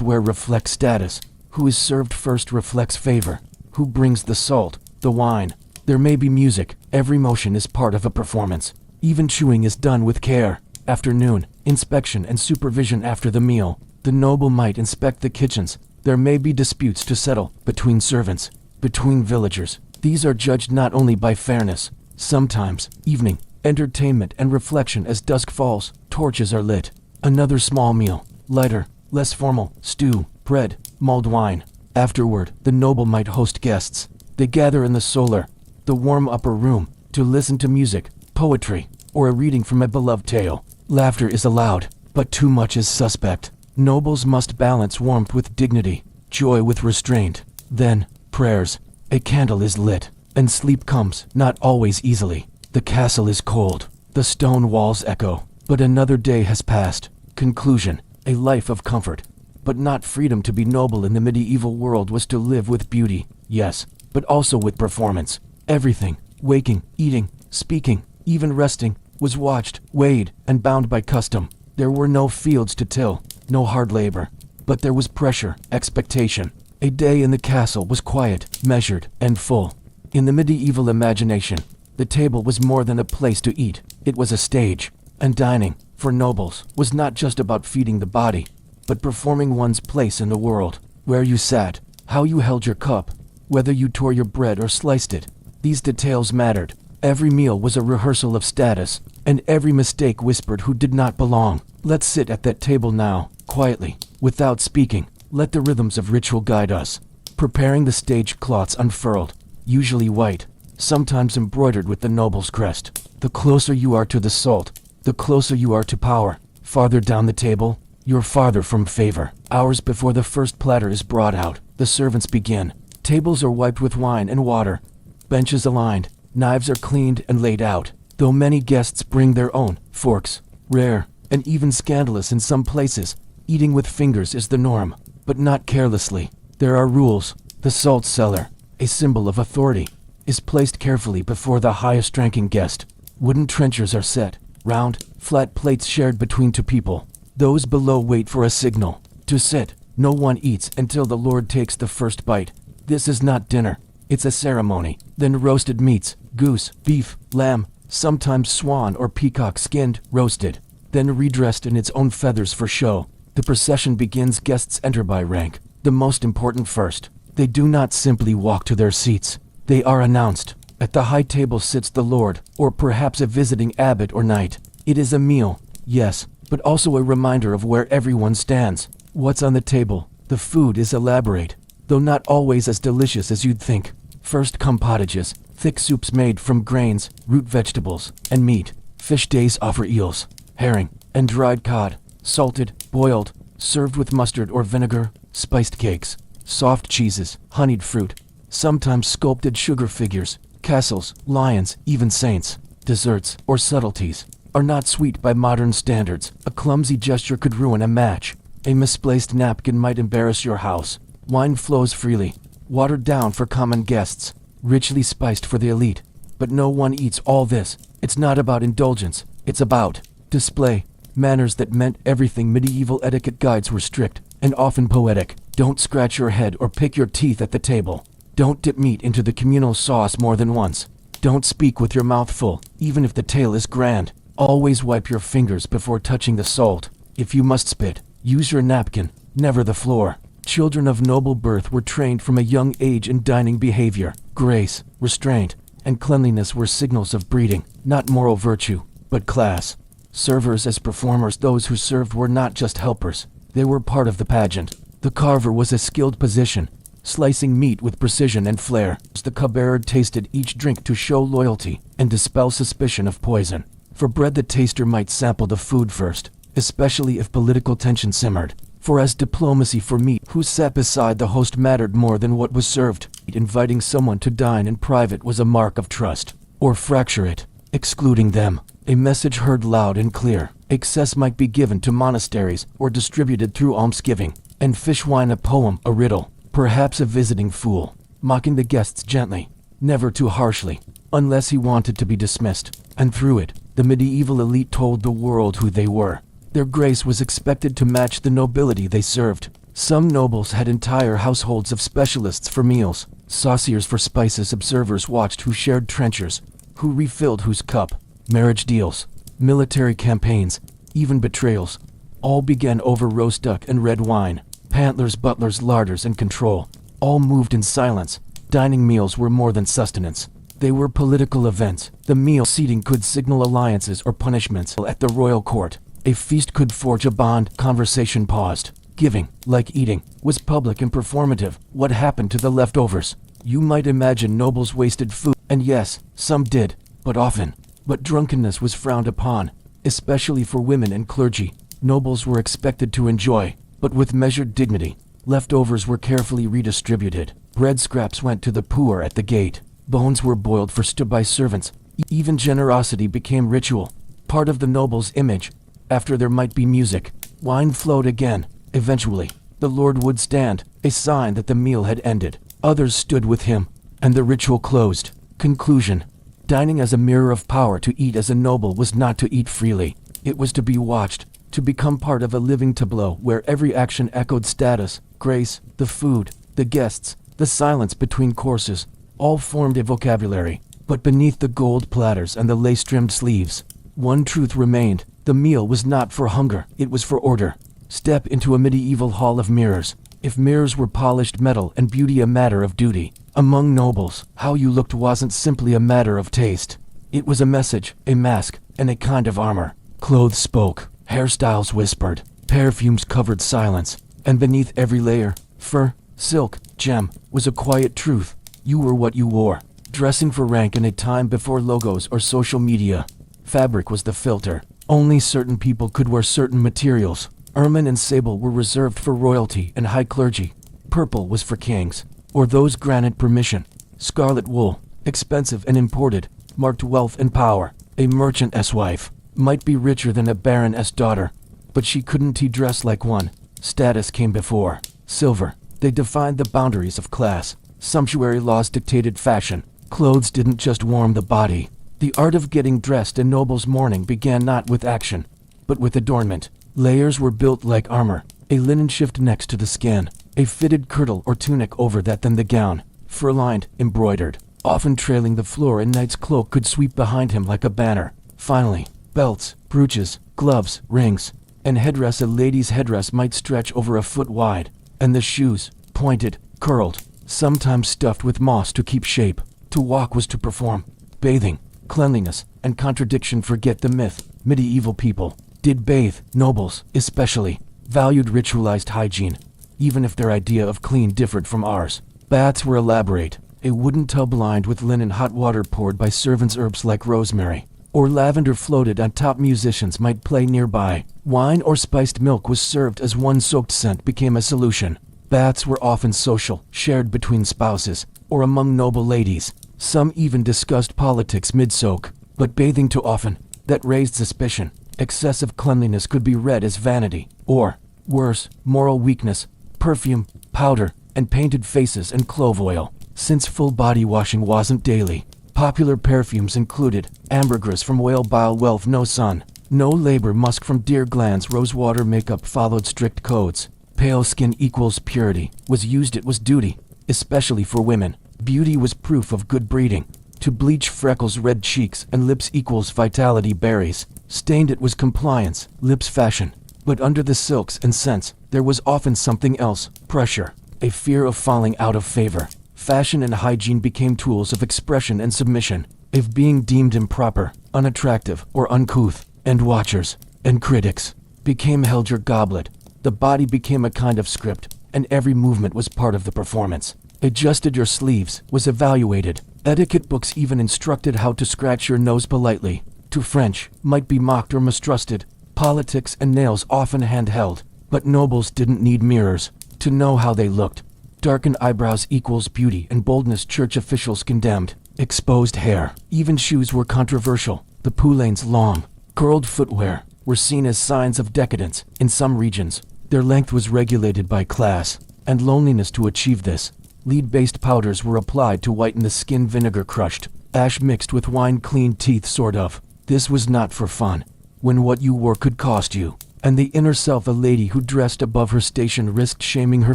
where reflects status. Who is served first reflects favor. Who brings the salt, the wine. There may be music. Every motion is part of a performance. Even chewing is done with care. Afternoon, inspection and supervision after the meal. The noble might inspect the kitchens. There may be disputes to settle between servants, between villagers. These are judged not only by fairness. Sometimes, evening, entertainment and reflection as dusk falls. Torches are lit. Another small meal, lighter, less formal, stew, bread, mulled wine. Afterward, the noble might host guests. They gather in the solar, the warm upper room, to listen to music, poetry, or a reading from a beloved tale. Laughter is allowed, but too much is suspect. Nobles must balance warmth with dignity, joy with restraint. Then, prayers. A candle is lit, and sleep comes, not always easily. The castle is cold, the stone walls echo, but another day has passed. Conclusion, a life of comfort. But not freedom. To be noble in the medieval world was to live with beauty, yes, but also with performance. Everything, waking, eating, speaking, even resting, was watched, weighed, and bound by custom. There were no fields to till, no hard labor, but there was pressure, expectation. A day in the castle was quiet, measured, and full. In the medieval imagination, the table was more than a place to eat, it was a stage. And dining, for nobles, was not just about feeding the body, but performing one's place in the world. Where you sat, how you held your cup, whether you tore your bread or sliced it. These details mattered. Every meal was a rehearsal of status, and every mistake whispered who did not belong. Let's sit at that table now, quietly, without speaking. Let the rhythms of ritual guide us. Preparing the stage, cloths unfurled, usually white, sometimes embroidered with the noble's crest. The closer you are to the salt, the closer you are to power. Farther down the table, you're farther from favor. Hours before the first platter is brought out, the servants begin. Tables are wiped with wine and water. Benches aligned. Knives are cleaned and laid out. Though many guests bring their own forks, rare, and even scandalous in some places, eating with fingers is the norm, but not carelessly. There are rules. The salt cellar, a symbol of authority, is placed carefully before the highest-ranking guest. Wooden trenchers are set, round, flat plates shared between two people. Those below wait for a signal to sit. No one eats until the Lord takes the first bite. This is not dinner, it's a ceremony. Then roasted meats, goose, beef, lamb, sometimes swan or peacock skinned, roasted, then redressed in its own feathers for show. The procession begins. Guests enter by rank, the most important first. They do not simply walk to their seats. They are announced. At the high table sits the Lord, or perhaps a visiting abbot or knight. It is a meal, yes, but also a reminder of where everyone stands. What's on the table? The food is elaborate, though not always as delicious as you'd think. First come pottages, thick soups made from grains, root vegetables, and meat. Fish days offer eels, herring, and dried cod, salted, boiled, served with mustard or vinegar. Spiced cakes, soft cheeses, honeyed fruit, sometimes sculpted sugar figures, castles, lions, even saints. Desserts, or subtleties, are not sweet by modern standards. A clumsy gesture could ruin a match. A misplaced napkin might embarrass your house. Wine flows freely, watered down for common guests, richly spiced for the elite. But no one eats all this. It's not about indulgence, it's about display. Manners that meant everything. Medieval etiquette guides were strict, and often poetic. Don't scratch your head or pick your teeth at the table. Don't dip meat into the communal sauce more than once. Don't speak with your mouth full, even if the tale is grand. Always wipe your fingers before touching the salt. If you must spit, use your napkin, never the floor. Children of noble birth were trained from a young age in dining behavior. Grace, restraint, and cleanliness were signals of breeding, not moral virtue, but class. Servers as performers, those who served were not just helpers, they were part of the pageant. The carver was a skilled position, slicing meat with precision and flair. The cupbearer tasted each drink to show loyalty and dispel suspicion of poison. For bread, the taster might sample the food first, especially if political tension simmered. For as diplomacy for meat, who sat beside the host mattered more than what was served. Inviting someone to dine in private was a mark of trust, or fracture it, excluding them. A message heard loud and clear. Excess might be given to monasteries or distributed through almsgiving. And fish wine, a poem, a riddle, perhaps a visiting fool, mocking the guests gently, never too harshly, unless he wanted to be dismissed. And through it, the medieval elite told the world who they were. Their grace was expected to match the nobility they served. Some nobles had entire households of specialists for meals, sauciers for spices. Observers watched who shared trenchers, who refilled whose cup. Marriage deals, military campaigns, even betrayals, all began over roast duck and red wine. Pantlers, butlers, larders, and control, all moved in silence. Dining meals were more than sustenance. They were political events. The meal seating could signal alliances or punishments. At the royal court, a feast could forge a bond. Conversation paused. Giving, like eating, was public and performative. What happened to the leftovers? You might imagine nobles wasted food, and yes, some did, but often. But drunkenness was frowned upon, especially for women and clergy. Nobles were expected to enjoy, but with measured dignity. Leftovers were carefully redistributed. Bread scraps went to the poor at the gate. Bones were boiled for stew by servants. Even generosity became ritual, part of the noble's image. After there might be music, wine flowed again. Eventually, the lord would stand, a sign that the meal had ended. Others stood with him, and the ritual closed. Conclusion: dining as a mirror of power. To eat as a noble was not to eat freely. It was to be watched, to become part of a living tableau where every action echoed status, grace. The food, the guests, the silence between courses, all formed a vocabulary. But beneath the gold platters and the lace-trimmed sleeves, one truth remained. The meal was not for hunger, it was for order. Step into a medieval hall of mirrors. If mirrors were polished metal and beauty a matter of duty, among nobles, how you looked wasn't simply a matter of taste. It was a message, a mask, and a kind of armor. Clothes spoke, hairstyles whispered, perfumes covered silence, and beneath every layer, fur, silk, gem, was a quiet truth. You were what you wore. Dressing for rank in a time before logos or social media. Fabric was the filter. Only certain people could wear certain materials. Ermine and sable were reserved for royalty and high clergy. Purple was for kings, or those granted permission. Scarlet wool, expensive and imported, marked wealth and power. A merchant's wife might be richer than a baroness' daughter, but she couldn't dress like one. Status came before silver. They defined the boundaries of class. Sumptuary laws dictated fashion. Clothes didn't just warm the body. The art of getting dressed in noble's mourning began not with action, but with adornment. Layers were built like armor. A linen shift next to the skin, a fitted kirtle or tunic over that, then the gown, fur-lined, embroidered, often trailing the floor. A knight's cloak could sweep behind him like a banner. Finally, belts, brooches, gloves, rings, and headdress. A lady's headdress might stretch over a foot wide, and the shoes, pointed, curled, sometimes stuffed with moss to keep shape. To walk was to perform. Bathing, cleanliness, and contradiction. Forget the myth. Medieval people did bathe. Nobles, especially, valued ritualized hygiene, even if their idea of clean differed from ours. Baths were elaborate. A wooden tub lined with linen, hot water poured by servants. Herbs like rosemary or lavender floated on top. Musicians might play nearby. Wine or spiced milk was served as one soaked scent became a solution. Baths were often social, shared between spouses, or among noble ladies. Some even discussed politics mid-soak, but bathing too often, that raised suspicion. Excessive cleanliness could be read as vanity, or, worse, moral weakness. Perfume, powder, and painted faces and clove oil. Since full body washing wasn't daily, popular perfumes included ambergris from whale bile, wealth, no sun, no labor, musk from deer glands, rosewater. Makeup followed strict codes. Pale skin equals purity, was used, it was duty, especially for women. Beauty was proof of good breeding. To bleach freckles, red cheeks, and lips equals vitality. Berries, stained, it was compliance. Lips fashion. But under the silks and scents, there was often something else: pressure, a fear of falling out of favor. Fashion and hygiene became tools of expression and submission, of being deemed improper, unattractive, or uncouth, and watchers and critics became held your goblet. The body became a kind of script, and every movement was part of the performance. Adjusted your sleeves was evaluated. Etiquette books even instructed how to scratch your nose politely. To French might be mocked or mistrusted. Politics and nails often handheld, but nobles didn't need mirrors to know how they looked. Darkened eyebrows equals beauty and boldness. Church officials condemned. Exposed hair, even shoes were controversial. The poulains long, curled footwear were seen as signs of decadence. In some regions, their length was regulated by class and loneliness. To achieve this, lead-based powders were applied to whiten the skin. Vinegar crushed, ash mixed with wine cleaned teeth, sort of. This was not for fun, when what you wore could cost you. And the inner self, a lady who dressed above her station risked shaming her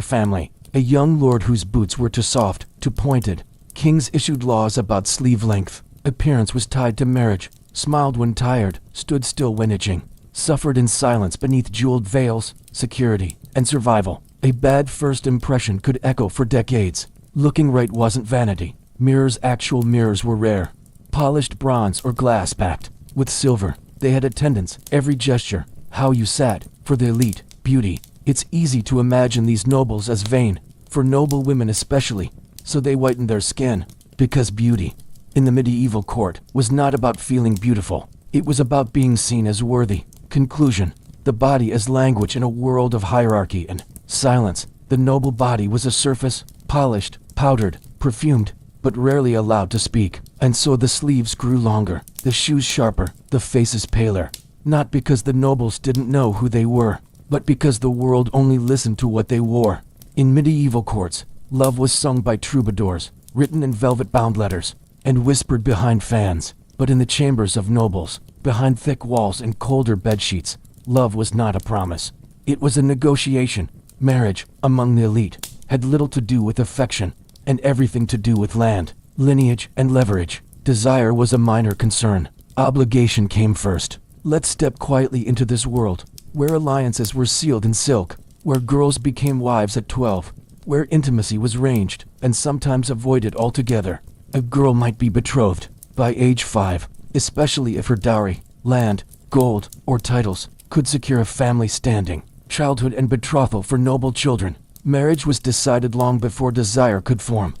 family. A young lord whose boots were too soft, too pointed. Kings issued laws about sleeve length. Appearance was tied to marriage. Smiled when tired, stood still when itching. Suffered in silence beneath jeweled veils. Security and survival. A bad first impression could echo for decades. Looking right wasn't vanity. Mirrors, actual mirrors, were rare. Polished bronze or glass backed with silver. They had attendance, every gesture, how you sat. For the elite, beauty. It's easy to imagine these nobles as vain, for noble women especially, so they whitened their skin. Because beauty, in the medieval court, was not about feeling beautiful. It was about being seen as worthy. Conclusion: the body as language in a world of hierarchy and silence. The noble body was a surface, polished, powdered, perfumed, but rarely allowed to speak. And so the sleeves grew longer, the shoes sharper, the faces paler. Not because the nobles didn't know who they were, but because the world only listened to what they wore. In medieval courts, love was sung by troubadours, written in velvet-bound letters, and whispered behind fans. But in the chambers of nobles, behind thick walls and colder bedsheets, love was not a promise. It was a negotiation. Marriage, among the elite, had little to do with affection, and everything to do with land, lineage, and leverage. Desire was a minor concern. Obligation came first. Let's step quietly into this world, where alliances were sealed in silk, where girls became wives at 12, where intimacy was ranged and sometimes avoided altogether. A girl might be betrothed by age 5, especially if her dowry, land, gold, or titles could secure a family standing. Childhood and betrothal for noble children. Marriage was decided long before desire could form.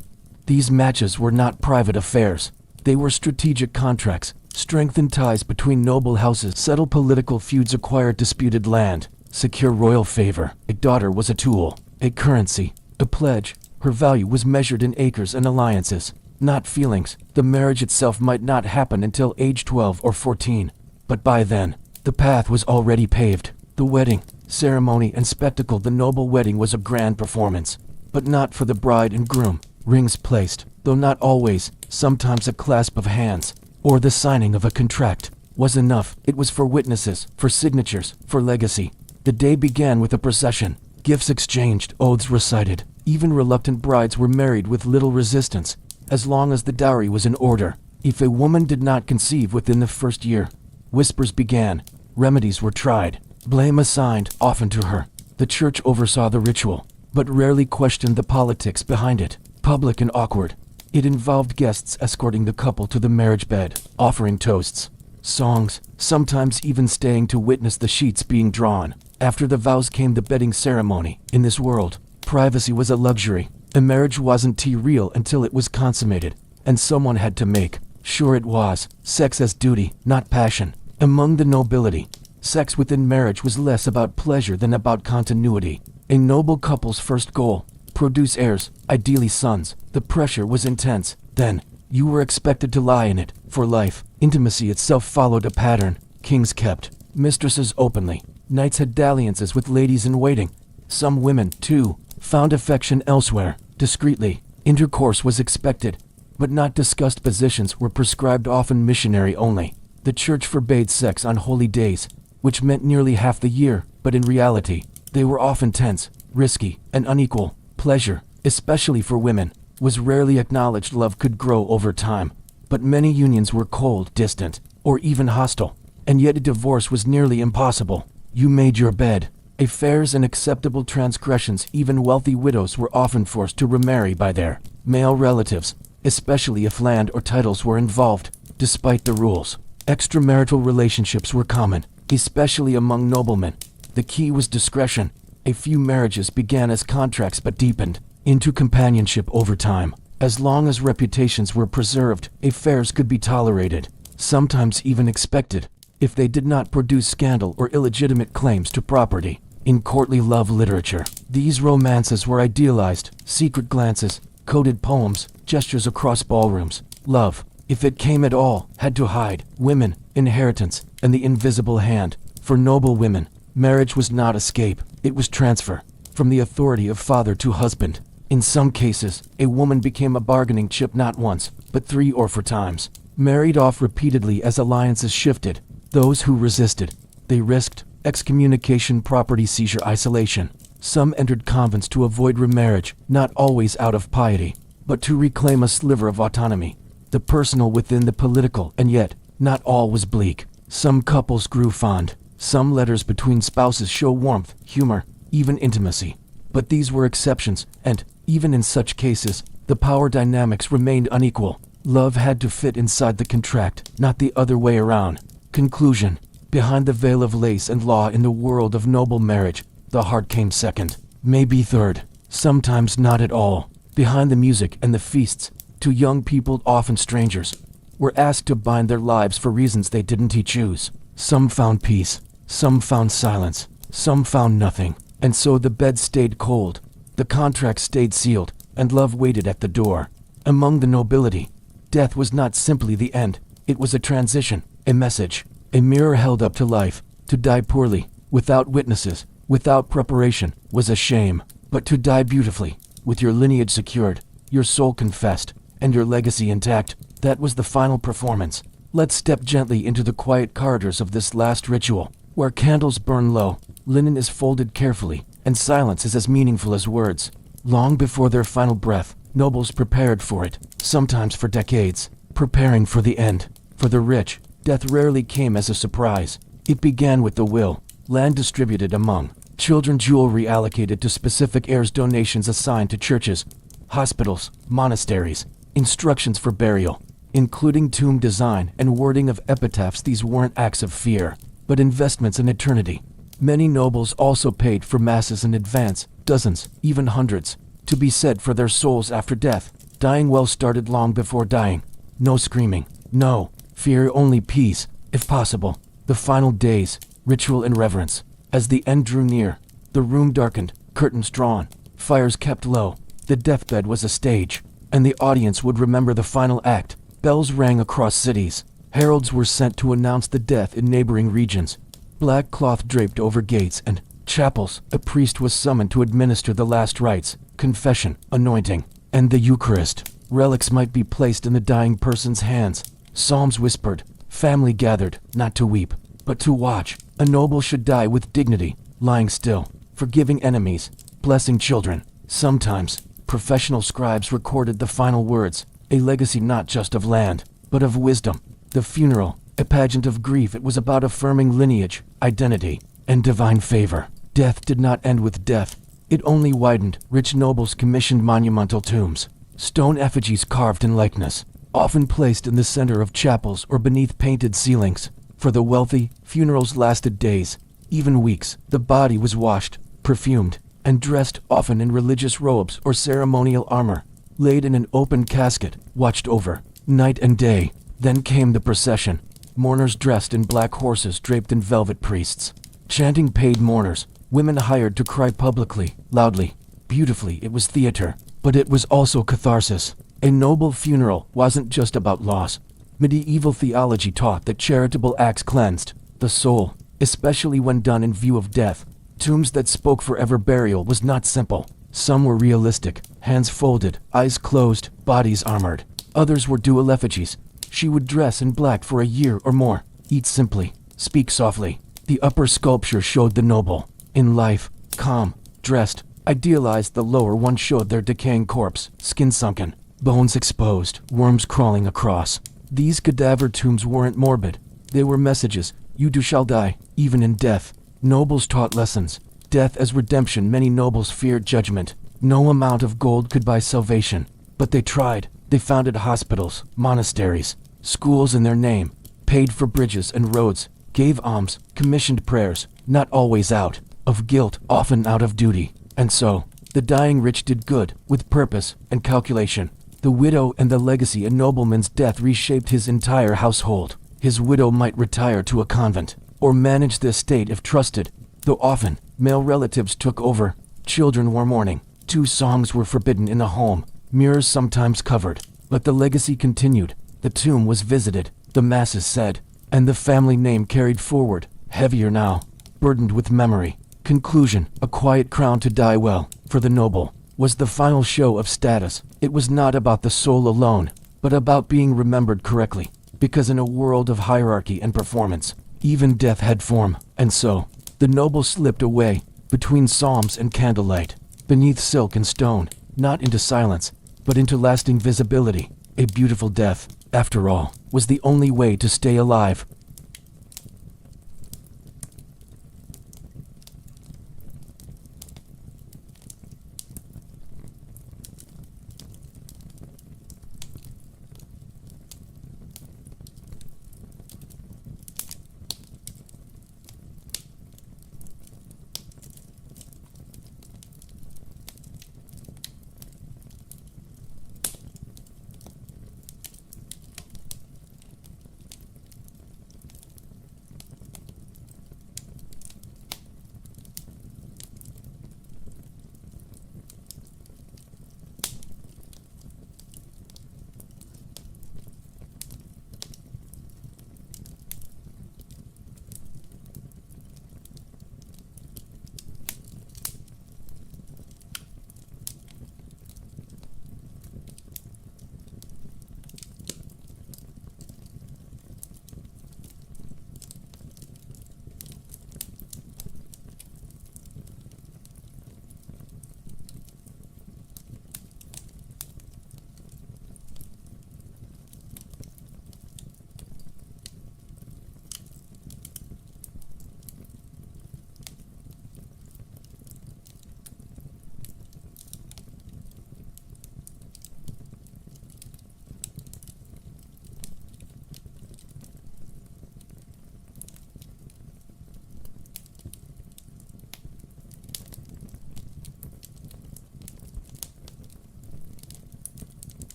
These matches were not private affairs. They were strategic contracts. Strengthen ties between noble houses, settle political feuds, acquire disputed land, secure royal favor. A daughter was a tool, a currency, a pledge. Her value was measured in acres and alliances, not feelings. The marriage itself might not happen until age 12 or 14, but by then, the path was already paved. The wedding, ceremony and spectacle. The noble wedding was a grand performance, but not for the bride and groom. Rings placed, though not always. Sometimes a clasp of hands, or the signing of a contract, was enough. It was for witnesses, for signatures, for legacy. The day began with a procession, gifts exchanged, oaths recited. Even reluctant brides were married with little resistance, as long as the dowry was in order. If a woman did not conceive within the first year, whispers began, remedies were tried, blame assigned, often to her. The church oversaw the ritual, but rarely questioned the politics behind it. Public and awkward, it involved guests escorting the couple to the marriage bed, offering toasts, songs, sometimes even staying to witness the sheets being drawn. After the vows came the bedding ceremony. In this world, privacy was a luxury. A marriage wasn't real until it was consummated, and someone had to make sure it was. Sex as duty, not passion. Among the nobility, sex within marriage was less about pleasure than about continuity. A noble couple's first goal: produce heirs, ideally sons. The pressure was intense. Then, you were expected to lie in it for life. Intimacy itself followed a pattern. Kings kept mistresses openly. Knights had dalliances with ladies in waiting. Some women, too, found affection elsewhere, discreetly. Intercourse was expected, but not discussed. Positions were prescribed, often missionary only. The church forbade sex on holy days, which meant nearly half the year, but in reality, they were often tense, risky, and unequal. Pleasure, especially for women, was rarely acknowledged. Love could grow over time, but many unions were cold, distant, or even hostile, and yet a divorce was nearly impossible. You made your bed, Affairs and acceptable transgressions. Even wealthy widows were often forced to remarry by their male relatives, especially if land or titles were involved. Despite the rules, extramarital relationships were common, especially among noblemen. The key was discretion. A few marriages began as contracts but deepened into companionship over time. As long as reputations were preserved, affairs could be tolerated, sometimes even expected, if they did not produce scandal or illegitimate claims to property. In courtly love literature, these romances were idealized: secret glances, coded poems, gestures across ballrooms. Love, if it came at all, had to hide women, inheritance, and the invisible hand. For noble women, marriage was not escape, it was transfer, from the authority of father to husband. In some cases, a woman became a bargaining chip not once, but 3 or 4 times, married off repeatedly as alliances shifted. Those who resisted, they risked excommunication, property seizure, isolation. Some entered convents to avoid remarriage, not always out of piety, but to reclaim a sliver of autonomy, the personal within the political. And yet, not all was bleak. Some couples grew fond. Some letters between spouses show warmth, humor, even intimacy. But these were exceptions, and, even in such cases, the power dynamics remained unequal. Love had to fit inside the contract, not the other way around. Conclusion: behind the veil of lace and law in the world of noble marriage, the heart came second, maybe third, sometimes not at all. Behind the music and the feasts, 2 young people, often strangers, were asked to bind their lives for reasons they didn't choose. Some found peace, some found silence, some found nothing, and so the bed stayed cold, the contract stayed sealed, and love waited at the door. Among the nobility, death was not simply the end, it was a transition, a message, a mirror held up to life. To die poorly, without witnesses, without preparation, was a shame. But to die beautifully, with your lineage secured, your soul confessed, and your legacy intact, that was the final performance. Let's step gently into the quiet corridors of this last ritual, where candles burn low, linen is folded carefully, and silence is as meaningful as words. Long before their final breath, nobles prepared for it, sometimes for decades, preparing for the end. For the rich, death rarely came as a surprise. It began with the will, land distributed among children, jewelry allocated to specific heirs, donations assigned to churches, hospitals, monasteries, instructions for burial, including tomb design and wording of epitaphs. These weren't acts of fear, but investments in eternity. Many nobles also paid for masses in advance, dozens, even hundreds, to be said for their souls after death. Dying well started long before dying. No screaming, no fear, only peace, if possible. The final days, ritual and reverence. As the end drew near, the room darkened, curtains drawn, fires kept low. The deathbed was a stage, and the audience would remember the final act. Bells rang across cities. Heralds were sent to announce the death in neighboring regions. Black cloth draped over gates and chapels. A priest was summoned to administer the last rites, confession, anointing, and the Eucharist. Relics might be placed in the dying person's hands. Psalms whispered. Family gathered, not to weep, but to watch. A noble should die with dignity, lying still, forgiving enemies, blessing children. Sometimes, professional scribes recorded the final words, a legacy not just of land, but of wisdom. The funeral, a pageant of grief. It was about affirming lineage, identity, and divine favor. Death did not end with death. It only widened. Rich nobles commissioned monumental tombs, stone effigies carved in likeness, often placed in the center of chapels or beneath painted ceilings. For the wealthy, funerals lasted days, even weeks. The body was washed, perfumed, and dressed, often in religious robes or ceremonial armor, laid in an open casket, watched over, night and day. Then came the procession. Mourners dressed in black, horses draped in velvet, priests chanting, paid mourners, women hired to cry publicly, loudly, beautifully. It was theater, but it was also catharsis. A noble funeral wasn't just about loss. Medieval theology taught that charitable acts cleansed the soul, especially when done in view of death. Tombs that spoke forever. Burial was not simple. Some were realistic, hands folded, eyes closed, bodies armored. Others were dual effigies. She would dress in black for a year or more, eat simply, speak softly. The upper sculpture showed the noble, in life, calm, dressed. Idealized. The lower one showed their decaying corpse, skin sunken, bones exposed, worms crawling across. These cadaver tombs weren't morbid. They were messages. You too shall die, even in death. Nobles taught lessons. Death as redemption. Many nobles feared judgment. No amount of gold could buy salvation. But they tried. They founded hospitals, monasteries, schools in their name, paid for bridges and roads, gave alms, commissioned prayers, not always out of guilt, often out of duty. And so, the dying rich did good, with purpose and calculation. The widow and the legacy. A nobleman's death reshaped his entire household. His widow might retire to a convent, or manage the estate if trusted, though often, male relatives took over. Children were mourning. 2 songs were forbidden in a home, mirrors sometimes covered. But the legacy continued. The tomb was visited, the masses said, and the family name carried forward, heavier now, burdened with memory. Conclusion: a quiet crown to die well, for the noble, was the final show of status. It was not about the soul alone, but about being remembered correctly. Because in a world of hierarchy and performance, even death had form. And so, the noble slipped away, between psalms and candlelight, beneath silk and stone, not into silence, but into lasting visibility. A beautiful death, after all, was the only way to stay alive.